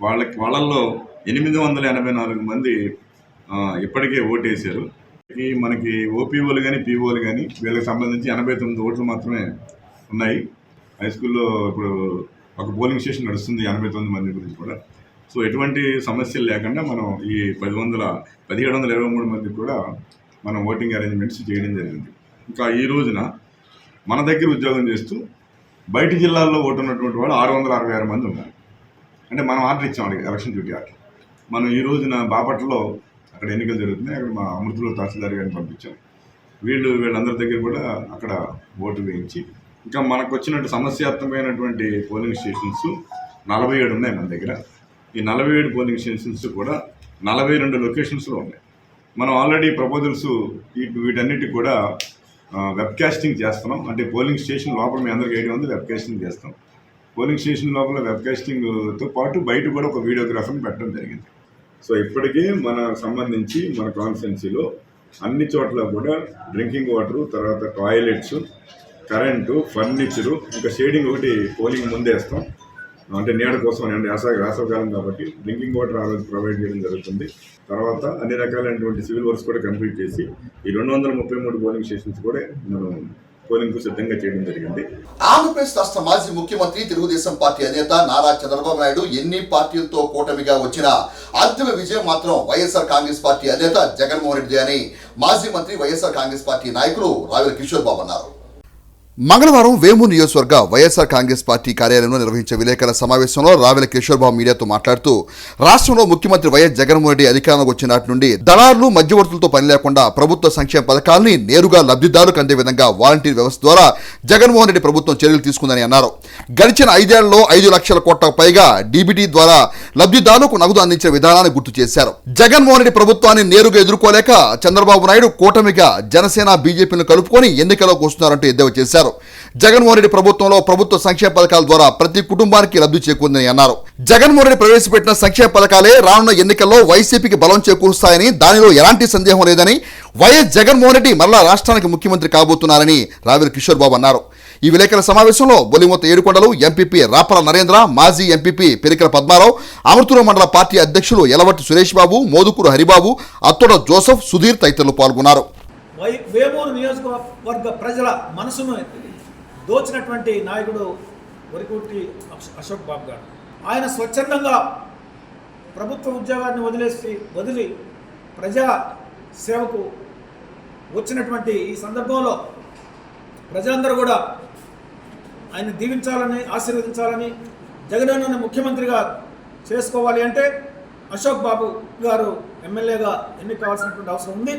వాళ్ళల్లో 884 మంది ఇప్పటికే ఓటేశారు. మనకి ఓపీఓలు కానీ పీఓలు కానీ వీళ్ళకి సంబంధించి 89 ఓట్లు మాత్రమే ఉన్నాయి. హై స్కూల్లో ఇప్పుడు ఒక పోలింగ్ స్టేషన్ నడుస్తుంది 89 మంది గురించి కూడా. సో ఎటువంటి సమస్యలు లేకుండా మనం ఈ 1723 మందికి కూడా మనం ఓటింగ్ అరేంజ్మెంట్స్ చేయడం జరిగింది. ఇంకా ఈ రోజున మన దగ్గర ఉద్యోగం చేస్తూ బయట జిల్లాల్లో ఓటు ఉన్నటువంటి వాళ్ళు 666 మంది ఉన్నారు. అంటే మనం ఆర్డర్ ఇచ్చాం, అడిగి ఎలక్షన్ డ్యూటీ ఆర్డర్. మనం ఈ రోజున బాపట్లలో అక్కడ ఎన్నికలు జరుగుతున్నాయి, అక్కడ మా అమృతలో తహసీల్దార్ గారిని పంపించాం. వీళ్ళందరి దగ్గర కూడా అక్కడ ఓటు వేయించి, ఇంకా మనకు వచ్చినట్టు సమస్యాత్మకమైనటువంటి పోలింగ్ స్టేషన్స్ 47 ఉన్నాయి మన దగ్గర. ఈ 47 పోలింగ్ స్టేషన్స్ కూడా 42 లొకేషన్స్లో ఉన్నాయి. మనం ఆల్రెడీ ప్రపోజల్స్ వీటన్నిటికి కూడా వెబ్కాస్టింగ్ చేస్తున్నాం. అంటే పోలింగ్ స్టేషన్ లోపల మీ అందరికీ ఐడియా ఉంది, వెబ్కాస్టింగ్ చేస్తాం. పోలింగ్ స్టేషన్ లోపల వెబ్కాస్టింగ్తో పాటు బయట కూడా ఒక వీడియోగ్రాఫర్ని పెట్టడం జరిగింది. సో ఇప్పటికీ మనకు సంబంధించి మన కాన్స్టిట్యున్సీలో అన్ని చోట్ల కూడా డ్రింకింగ్ వాటరు, తర్వాత టాయిలెట్స్, కరెంటు, ఫర్నిచరు, ఇంకా షేడింగ్ ఒకటి పోలింగ్ ముందేస్తాం. అంటే నీడ కోసం అండి, వేసవకాలం కాబట్టి డ్రింకింగ్ వాటర్ ఆ రోజు ప్రొవైడ్ చేయడం జరుగుతుంది. తర్వాత అన్ని రకాలైనటువంటి సివిల్ వర్క్స్ కూడా కంప్లీట్ చేసి ఈ 233 పోలింగ్ స్టేషన్స్ కూడా మనం పోలింగ్ కు సిద్ధంగా చేయడం జరిగింది. ఆంధ్రప్రదేశ్ రాష్ట్ర మాజీ ముఖ్యమంత్రి, తెలుగుదేశం పార్టీ అధినేత నారా చంద్రబాబు నాయుడు ఎన్ని పార్టీలతో కూటమిగా వచ్చిన అంతిమ విజయం మాత్రం వైఎస్ఆర్ కాంగ్రెస్ పార్టీ అధినేత జగన్మోహన్ రెడ్డి అని మాజీ మంత్రి వైఎస్ఆర్ కాంగ్రెస్ పార్టీ నాయకులు రావెల కిషోర్ బాబు అన్నారు. మంగళవారం వేమూరు నియోజకవర్గ వైఎస్ఆర్ కాంగ్రెస్ పార్టీ కార్యాలయంలో నిర్వహించే విలేకరుల సమావేశంలో రావెల కిషోర్ బాబు మీడియాతో మాట్లాడుతూ, రాష్ట్రంలో ముఖ్యమంత్రి వైఎస్ జగన్మోహన్ రెడ్డి అధికారంలోకి వచ్చినటి నుండి దళారులు, మధ్యవర్తులతో పని లేకుండా ప్రభుత్వ సంక్షేమ పథకాలని నేరుగా లబ్ధిదారులకు అందే విధంగా వాలంటీర్ వ్యవస్థ ద్వారా జగన్మోహన్ రెడ్డి ప్రభుత్వం చర్యలు తీసుకుందని అన్నారు. గడిచిన 5 ఏళ్లలో 5 లక్షల కోట్లకు పైగా డీబీటీ ద్వారా లబ్ధిదారులకు నగదు అందించిన విధానాన్ని గుర్తు చేశారు. జగన్మోహన్ రెడ్డి ప్రభుత్వాన్ని నేరుగా ఎదుర్కోలేక చంద్రబాబు నాయుడు కూటమిగా జనసేన, బీజేపీని కలుపుకొని ఎన్నికల్లోకి వస్తున్నారంటూ ఎద్దేవా చేశారు. జగన్మోహన్ రెడ్డి ప్రభుత్వంలో ప్రభుత్వ సంక్షేమ పథకాల ద్వారా ప్రతి కుటుంబానికి లబ్ధి చేకూరిందని అన్నారు. జగన్మోహన్ రెడ్డి ప్రవేశపెట్టిన సంక్షేమ పథకాలే రానున్న ఎన్నికల్లో వైసీపీకి బలం చేకూరుస్తాయని, దానిలో ఎలాంటి సందేహం లేదని, వైఎస్ జగన్మోహన్ రెడ్డి మరలా రాష్ట్రానికి ముఖ్యమంత్రి కాబోతున్నారని రావెల కిషోర్ బాబు అన్నారు. ఈ విలేకరుల సమావేశంలో బొలిమొత్త ఏడుకొండలు ఎంపీపీ రాపల నరేంద్ర, మాజీ ఎంపీపీ పెరికల పద్మారావు, అమృతూరు మండల పార్టీ అధ్యక్షులు ఎలవట్టి సురేష్ బాబు, మోదుకూరు హరిబాబు, అత్తోడ జోసెఫ్, సుధీర్ తదితరులు పాల్గొన్నారు. వేమూరు నియోజకవర్గ ప్రజల మనసును దోచినటువంటి నాయకుడు వరికుర్తి అశోక్ బాబు గారు. ఆయన స్వచ్ఛందంగా ప్రభుత్వ ఉద్యోగాన్ని వదిలి ప్రజా సేవకు వచ్చినటువంటి ఈ సందర్భంలో ప్రజలందరూ కూడా ఆయన దీవించాలని, ఆశీర్వదించాలని, జగనన్నను ముఖ్యమంత్రిగా చేసుకోవాలి అంటే అశోక్ బాబు గారు ఎమ్మెల్యేగా ఎన్నిక కావాల్సినటువంటి అవసరం ఉంది.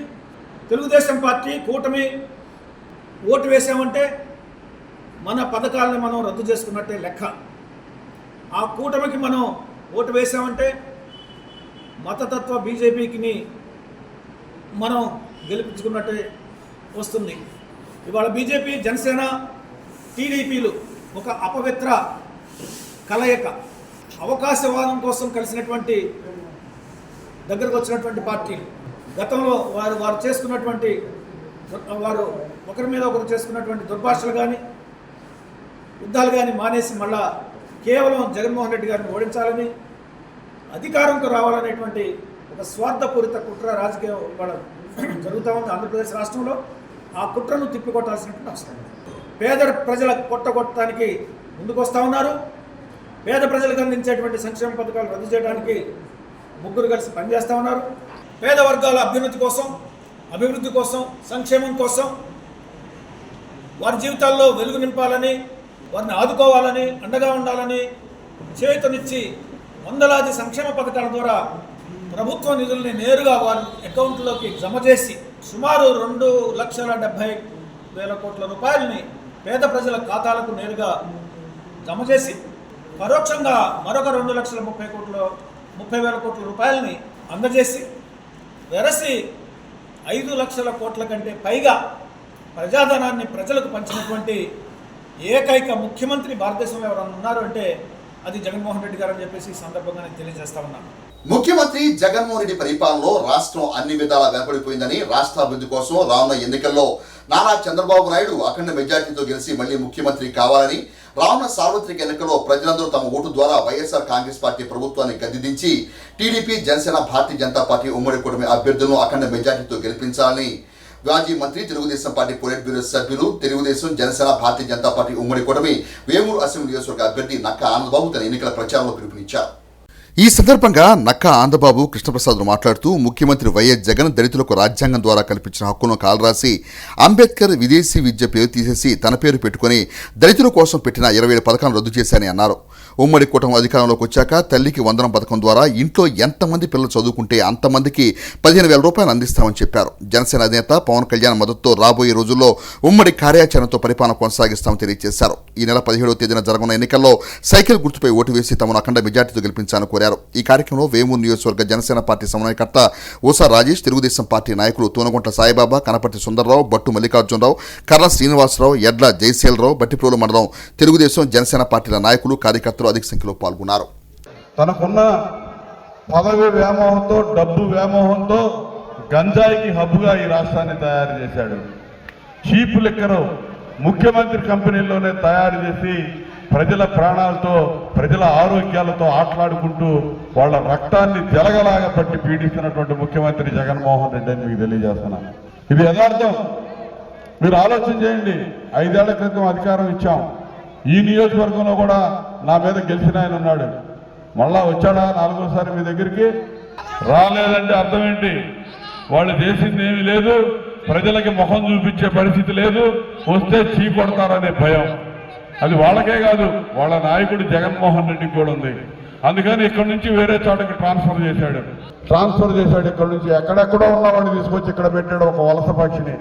తెలుగుదేశం పార్టీ కూటమి ఓటు వేసామంటే మన పథకాలను మనం రద్దు చేసుకున్నట్టే లెక్క. ఆ కూటమికి మనం ఓటు వేసామంటే మతతత్వ బీజేపీకి మనం గెలిపించుకున్నట్టే వస్తుంది. ఇవాళ బీజేపీ, జనసేన, టీడీపీలు ఒక అపవిత్ర కలయిక, అవకాశవాదం కోసం కలిసినటువంటి దగ్గరకు వచ్చినటువంటి పార్టీలు. గతంలో వారు చేసుకున్నటువంటి వారు ఒకరి మీద ఒకరు చేసుకున్నటువంటి దుర్భాషలు కానీ, యుద్ధాలు కానీ మానేసి మళ్ళా కేవలం జగన్మోహన్ రెడ్డి గారిని ఓడించాలని, అధికారంతో రావాలనేటువంటి ఒక స్వార్థపూరిత కుట్ర రాజకీయం ఇవాళ జరుగుతూ ఉంది ఆంధ్రప్రదేశ్ రాష్ట్రంలో. ఆ కుట్రను తిప్పికొట్టాల్సినటువంటి అవసరం ఉంది. పేద ప్రజల కొట్టగొట్టడానికి ముందుకు వస్తూ ఉన్నారు. పేద ప్రజలకు అందించేటువంటి సంక్షేమ పథకాలు రద్దు చేయడానికి ముగ్గురు కలిసి పనిచేస్తూ ఉన్నారు. పేద వర్గాల అభివృద్ధి కోసం, సంక్షేమం కోసం, వారి జీవితాల్లో వెలుగు నింపాలని, వారిని ఆదుకోవాలని, అండగా ఉండాలని చేతునిచ్చి వందలాది సంక్షేమ పథకాల ద్వారా ప్రభుత్వ నిధుల్ని నేరుగా వారి అకౌంట్లోకి జమ చేసి సుమారు 2,70,000 కోట్ల రూపాయలని పేద ప్రజల ఖాతాలకు నేరుగా జమ చేసి పరోక్షంగా మరొక 2,30,000 కోట్ల రూపాయలని అందజేసి వెరసి 5 లక్షల కోట్ల కంటే పైగా ప్రజాధనాన్ని ప్రజలకు పంచినటువంటి ఏకైక ముఖ్యమంత్రి భారతదేశంలో ఎవరన్నా ఉన్నారు అంటే అది జగన్మోహన్ రెడ్డి గారు అని చెప్పేసి ఈ సందర్భంగా నేను తెలియజేస్తా ఉన్నాను. ముఖ్యమంత్రి జగన్మోహన్ రెడ్డి పరిపాలనలో రాష్ట్రం అన్ని విధాలా వెనపడిపోయిందని, రాష్ట్ర అభివృద్ధి కోసం రానున్న ఎన్నికల్లో నారా చంద్రబాబు నాయుడు అఖండ మెజార్టీతో గెలిచి మళ్లీ ముఖ్యమంత్రి కావాలని, రానున్న సార్వత్రిక ఎన్నికల్లో ప్రజలందరూ తమ ఓటు ద్వారా వైఎస్ఆర్ కాంగ్రెస్ పార్టీ ప్రభుత్వాన్ని గద్దెదించి టీడీపీ, జనసేన, భారతీయ జనతా పార్టీ ఉమ్మడి కూటమి అభ్యర్థులను అఖండ మెజార్టీతో గెలిపించాలని మాజీ మంత్రి, తెలుగుదేశం పార్టీ పొలిట్ బ్యూరో సభ్యులు, తెలుగుదేశం, జనసేన, భారతీయ జనతా పార్టీ ఉమ్మడి కూటమి వేమూరు అసెంబ్లీ నియోజకవర్గ అభ్యర్థి నక్కా ఆనందబాబు తన ఎన్నికల ప్రచారంలో పిలుపునిచ్చారు. ఈ సందర్భంగా నక్కా ఆనందబాబు కృష్ణప్రసాద్ మాట్లాడుతూ ముఖ్యమంత్రి వైఎస్ జగన్ దళితులకు రాజ్యాంగం ద్వారా కల్పించిన హక్కును కాలరాసి అంబేద్కర్ విదేశీ విద్య పేరు తీసేసి తన పేరు పెట్టుకుని దళితుల కోసం పెట్టిన 27 పథకాలను రద్దు చేశారని అన్నారు. ఉమ్మడి కూటమి అధికారంలోకి వచ్చాక తల్లికి వందనం పథకం ద్వారా ఇంట్లో ఎంతమంది పిల్లలు చదువుకుంటే అంతమందికి 15,000 రూపాయలు అందిస్తామని చెప్పారు. జనసేన అధినేత పవన్ కళ్యాణ్ మద్దతుతో రాబోయే రోజుల్లో ఉమ్మడి కార్యాచరణతో పరిపాలన కొనసాగిస్తామని తెలియజేశారు. ఈ నెల 17వ తేదీన జరగనున్న ఎన్నికల్లో సైకిల్ గుర్తుపై ఓటు వేసి తమను అఖండ మెజార్టీతో గెలిపించాలని కోరారు. ఈ కార్యక్రమంలో వేమూరు నియోజకవర్గ జనసేన పార్టీ సమన్వయకర్త ఊసా రాజేష్, తెలుగుదేశం పార్టీ నాయకులు తూనగుంట సాయిబాబా, కనపర్తి సుందరరావు, బట్టు మల్లికార్జునరావు, కర్ర శ్రీనివాసరావు, ఎడ్ల జయశీలరావు, బట్టిప్రోలు మండలం తెలుగుదేశం, జనసేన పార్టీల నాయకులు, కార్యకర్తలు అధిక సంఖ్యలో పాల్గొన్నారు. తనకున్న పదవి వ్యామోహంతో, డబ్బు వ్యామోహంతో గంజాయికి హబ్బుగా ఈ రాష్ట్రాన్ని తయారు చేశాడు. చీప్ లిక్కరు ముఖ్యమంత్రి కంపెనీల్లోనే తయారు చేసి ప్రజల ప్రాణాలతో, ప్రజల ఆరోగ్యాలతో ఆటలాడుకుంటూ వాళ్ళ రక్తాన్ని జలగలాగా పట్టి పీడిస్తున్నటువంటి ముఖ్యమంత్రి జగన్మోహన్ రెడ్డి అని మీకు తెలియజేస్తున్నాను. ఇది యథార్థం. మీరు ఆలోచన చేయండి. 5 ఏళ్ల క్రితం అధికారం ఇచ్చాం. ఈ నియోజకవర్గంలో కూడా నా మీద గెలిచిన ఆయన ఉన్నాడు. మళ్ళా వచ్చాడా 4వ సారి మీ దగ్గరికి? రాలేదంటే అర్థం ఏంటి? వాళ్ళు చేసింది ఏమీ లేదు, ప్రజలకి ముఖం చూపించే పరిస్థితి లేదు, వస్తే చీ కొడతారనే భయం. అది వాళ్ళకే కాదు, వాళ్ళ నాయకుడు జగన్మోహన్ రెడ్డికి కూడా ఉంది. అందుకని ఇక్కడి నుంచి వేరే చోటకి ట్రాన్స్ఫర్ చేశాడు. ఇక్కడ నుంచి ఎక్కడెక్కడో ఉన్నవాడిని తీసుకొచ్చి ఇక్కడ పెట్టాడు, ఒక వలస పక్షిని.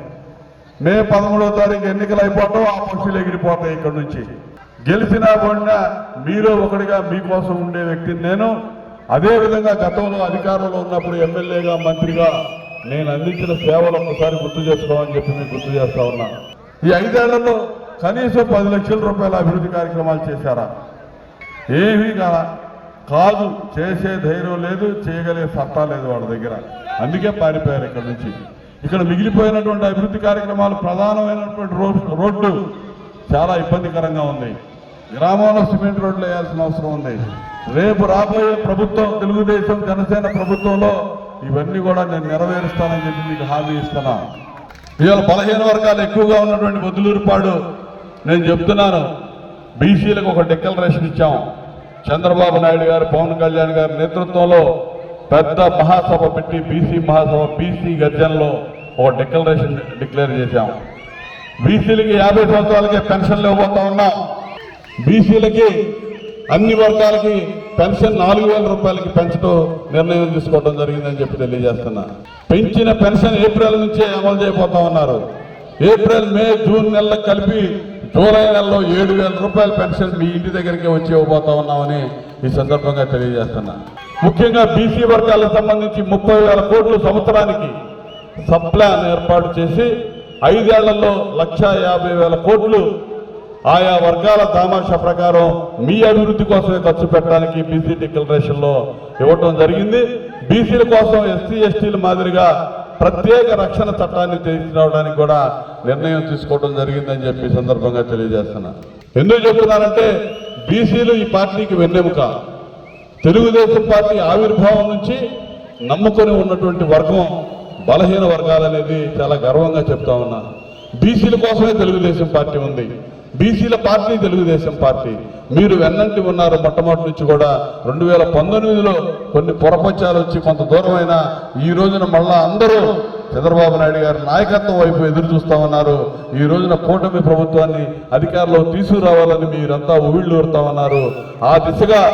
మే 13వ తారీఖు ఎన్నికలు అయిపోవటం, ఆ పక్షులు ఎగిరిపోతాయి ఇక్కడ నుంచి. గెలిచినా పోయినా మీలో ఒకటిగా మీకోసం ఉండే వ్యక్తిని నేను. అదేవిధంగా గతంలో అధికారంలో ఉన్నప్పుడు ఎమ్మెల్యేగా, మంత్రిగా నేను అందించిన సేవలు ఒక్కసారి గుర్తు చేసుకోమని చెప్పి మీకు గుర్తు చేస్తా ఉన్నా. ఈ 5 ఏళ్లలో కనీసం 10 లక్షల రూపాయల అభివృద్ధి కార్యక్రమాలు చేశారా? ఏమీ కాదు. చేసే ధైర్యం లేదు, చేయగలిగే సత్తా లేదు వాళ్ళ దగ్గర. అందుకే పారిపోయారు ఇక్కడ నుంచి. ఇక్కడ మిగిలిపోయినటువంటి అభివృద్ధి కార్యక్రమాలు, ప్రధానమైనటువంటి రోడ్లు చాలా ఇబ్బందికరంగా ఉంది. గ్రామంలో సిమెంట్ రోడ్లు వేయాల్సిన అవసరం ఉంది. రేపు రాబోయే ప్రభుత్వం, తెలుగుదేశం, జనసేన ప్రభుత్వంలో ఇవన్నీ కూడా నేను నెరవేరుస్తానని చెప్పి మీకు హామీ ఇస్తున్నా. ఇవాళ బలహీన వర్గాలు ఎక్కువగా ఉన్నటువంటి బొద్దులూరుపాడు నేను చెప్తున్నాను, బీసీలకు ఒక డిక్లరేషన్ ఇచ్చాం. చంద్రబాబు నాయుడు గారు, పవన్ కళ్యాణ్ గారి నేతృత్వంలో పెద్ద మహాసభ పెట్టి, బీసీ మహాసభ, బీసీ గర్జనలో ఒక డిక్లరేషన్ డిక్లేర్ చేశాం. బీసీలకి 50 సంవత్సరాలకే పెన్షన్లు ఇవ్వబోతా ఉన్నాం. బీసీలకి అన్ని వర్గాలకి పెన్షన్ 4,000 రూపాయలకి పెంచడం నిర్ణయం తీసుకోవడం జరిగిందని చెప్పి తెలియజేస్తున్నా. పెంచిన పెన్షన్ ఏప్రిల్ నుంచే అమలు చేయబోతా ఉన్నారు. ఏప్రిల్, మే, జూన్ నెలలకు కలిపి జూలై నెలలో 7,000 రూపాయల పెన్షన్ మీ ఇంటి దగ్గరికి వచ్చి ఇవ్వబోతా ఉన్నామని ఈ సందర్భంగా తెలియజేస్తున్నా. ముఖ్యంగా బీసీ వర్గాలకు సంబంధించి 30,000 కోట్లు సంవత్సరానికి సబ్ప్లాన్ ఏర్పాటు చేసి 5 ఏళ్లలో 1,50,000 కోట్లు ఆయా వర్గాల తామాషా ప్రకారం మీ అభివృద్ధి కోసమే ఖర్చు పెట్టడానికి బీసీ డిక్లరేషన్లో ఇవ్వటం జరిగింది. బీసీల కోసం ఎస్సీ, ఎస్టీల మాదిరిగా ప్రత్యేక రక్షణ చట్టాన్ని తీసుకురావడానికి కూడా నిర్ణయం తీసుకోవడం జరిగిందని చెప్పి సందర్భంగా తెలియజేస్తున్నా. ఎందుకు చెప్తున్నానంటే బీసీలు ఈ పార్టీకి వెన్నెముక. తెలుగుదేశం పార్టీ ఆవిర్భావం నుంచి నమ్ముకొని ఉన్నటువంటి వర్గం బలహీన వర్గాలనేది చాలా గర్వంగా చెప్తా ఉన్నా. బీసీల కోసమే తెలుగుదేశం పార్టీ ఉంది. బీసీల పార్టీ తెలుగుదేశం పార్టీ. మీరు వెన్నంటి ఉన్నారు మొట్టమొదటి నుంచి కూడా. 2019లో కొన్ని పొరపంచాలు వచ్చి కొంత దూరమైన ఈ రోజున మళ్ళా అందరూ చంద్రబాబు నాయుడు గారి నాయకత్వం వైపు ఎదురు చూస్తా ఉన్నారు. ఈ రోజున కూటమి ప్రభుత్వాన్ని అధికారంలో తీసుకురావాలని మీరంతా ఉవ్విళ్ళూరుతా ఉన్నారు. ఆ దిశగా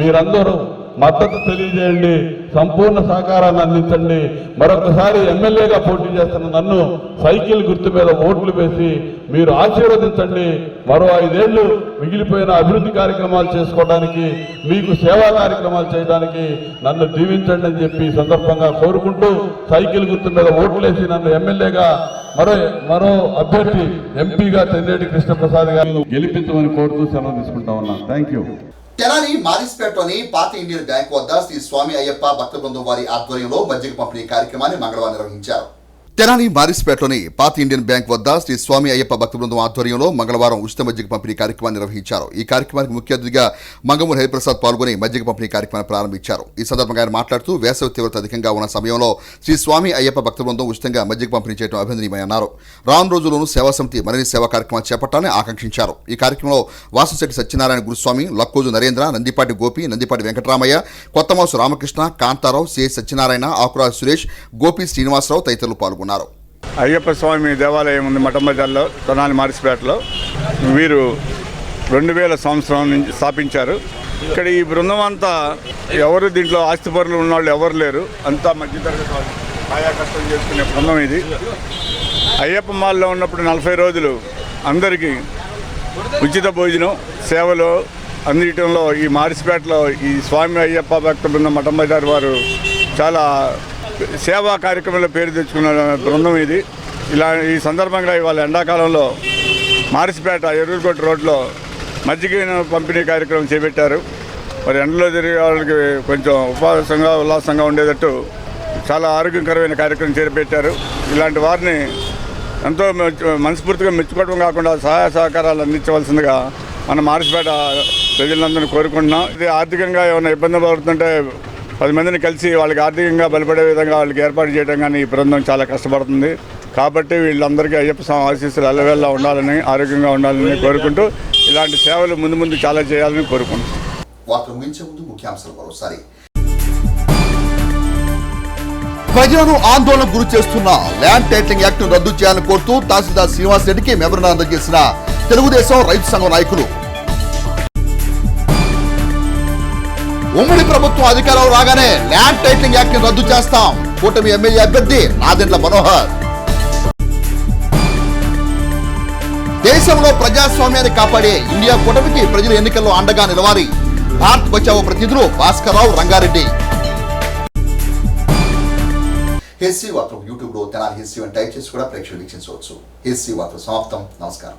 మీరందరూ మద్దతు తెలియజేయండి, సంపూర్ణ సహకారాన్ని అందించండి. మరొకసారి ఎమ్మెల్యేగా పోటీ చేస్తున్న నన్ను సైకిల్ గుర్తు మీద ఓట్లు వేసి మీరు ఆశీర్వదించండి. మరో 5 ఏళ్లు మిగిలిపోయిన అభివృద్ధి కార్యక్రమాలు చేసుకోవడానికి, మీకు సేవా కార్యక్రమాలు చేయడానికి నన్ను దీవించండి అని చెప్పి సందర్భంగా కోరుకుంటూ, సైకిల్ గుర్తు మీద ఓట్లేసి నన్ను ఎమ్మెల్యేగా, మరో అభ్యర్థి ఎంపీగా తెన్నేటి కృష్ణప్రసాద్ గారిని గెలిపించమని కోరుతూ సెలవు తీసుకుంటా ఉన్నాను. Thank you. తెనాలి మారిస్పేటలోని పాత ఇండియన్ బ్యాంక్ వద్ద శ్రీ స్వామి అయ్యప్ప భక్త బృందం వారి ఆధ్వర్యంలో మజ్జిగ పంపిణీ కార్యక్రమాన్ని మంగళవారం నిర్వహించారు. తెనాలి మారిస్పేటలోని పాత ఇండియన్ బ్యాంక్ వద్ద శ్రీ స్వామి అయ్యప్ప భక్త బృందం ఆధ్వర్యంలో మంగళవారం ఉచిత మజ్జిగ పంపిణీ కార్యక్రమాన్ని నిర్వహించారు. ఈ కార్యక్రమానికి ముఖ్య అతిథిగా మంగమూరి హరిప్రసాద్ పాల్గొని మజ్జిగ పంపిణీ కార్యక్రమాన్ని ప్రారంభించారు. ఈ సందర్భంగా ఆయన మాట్లాడుతూ వేసవి తీవ్రత అధికంగా ఉన్న సమయంలో శ్రీ స్వామి అయ్యప్ప భక్త బృందం ఉచితంగా మజ్జిగ పంపిణీ చేయడం అభినందనీయమన్నారు. రాను రోజుల్లోనూ సేవా సమితి మరిన్ని సేవా కార్యక్రమాలు చేపట్టాలని ఆకాంక్షించారు. ఈ కార్యక్రమంలో వాసంశెట్టి సత్యనారాయణ గురుస్వామి, లక్కోజు నరేంద్ర, నందిపాటి గోపి, నందిపాటి వెంకటరామయ్య, కొత్తమాసు రామకృష్ణ, కాంతారావు, సి సత్యనారాయణ, ఆకురాజు సురేష్, గోపి శ్రీనివాసరావు తదితరులు పాల్గొన్నారు. అయ్యప్ప స్వామి దేవాలయం ఉంది మఠం బజార్లో, తెనాలి మారిస్పేటలో. వీరు 2000 సంవత్సరం నుంచి స్థాపించారు. ఇక్కడ ఈ బృందం అంతా ఎవరు దీంట్లో ఆస్తిపరులు ఉన్నవాళ్ళు ఎవరు లేరు, అంతా మధ్యతరగతి వాళ్ళు ఆయా కష్టం చేసుకునే బృందం ఇది. అయ్యప్ప మాల్లో ఉన్నప్పుడు 40 రోజులు అందరికీ ఉచిత భోజనం సేవలు అందించడంలో ఈ మారిస్పేటలో ఈ స్వామి అయ్యప్ప భక్త బృందం మఠం బజార్ వారు చాలా సేవా కార్యక్రమంలో పేరు తెచ్చుకున్న బృందం ఇది. ఈ సందర్భంగా ఇవాళ ఎండాకాలంలో మారిస్పేట ఎరువుకోట రోడ్లో మజ్జిగ పంపిణీ కార్యక్రమం చేపట్టారు. మరి ఎండలో తిరిగే వాళ్ళకి కొంచెం ఉల్లాసంగా ఉండేటట్టు చాలా ఆరోగ్యకరమైన కార్యక్రమం చేపట్టారు. ఇలాంటి వారిని ఎంతో మనస్ఫూర్తిగా మెచ్చుకోవడం కాకుండా సహాయ సహకారాలు అందించవలసిందిగా మన మారిస్పేట ప్రజలందరినీ కోరుకుంటున్నాం. ఇది ఆర్థికంగా ఏమైనా ఇబ్బంది పడుతుంటే 10 మందిని కలిసి వాళ్ళకి ఆర్థికంగా బలపడే విధంగా వాళ్ళకి ఏర్పాటు చేయడం కానీ ఈ బృందం చాలా కష్టపడుతుంది. కాబట్టి వీళ్ళందరికీ అయ్యప్ప స్వామి ఆశీస్సులు అల్లవేళ ఉండాలని, ఆరోగ్యంగా ఉండాలని కోరుకుంటూ ఇలాంటి సేవలు ముందు చాలా చేయాలని కోరుకుంటున్నాం. వార్తలు ముగించే ముందు ముఖ్యాంశాలు మరోసారి. ప్రజలను ఆందోళనకు గురి చేస్తున్న ల్యాండ్ టైటిలింగ్ యాక్ట్ రద్దు చేయాలని కోరుతూ తహసీల్దార్ శ్రీనివాస్ రెడ్డికి మెమోరాండం అందజేసిన తెలుగుదేశం రైతు సంఘం నాయకులు. ఉమ్మడి ప్రభుత్వం అధికారంలో రాగానే ల్యాండ్ టైటిలింగ్ యాక్ట్ ని రద్దు చేస్తాం, కూటమి ఎమ్మెల్యే అభ్యర్థి నాదెండ్ల మనోహర్. దేశంలో ప్రజాస్వామ్యాన్ని కాపాడే ఇండియా కూటమికి ప్రజలు ఎన్నికల్లో అండగా నిలవాలి. భారత్ బచావో ప్రతినిధులు భాస్కర్రావు, రంగారెడ్డి. హెస్సీ వార్తలు యూట్యూబ్ లో తెనాలి హెస్సీ అని టైప్ చేసి కూడా ప్రేక్షకులు వీక్షించవచ్చు. హెస్సీ వార్తలు సమాప్తం. నమస్కారం.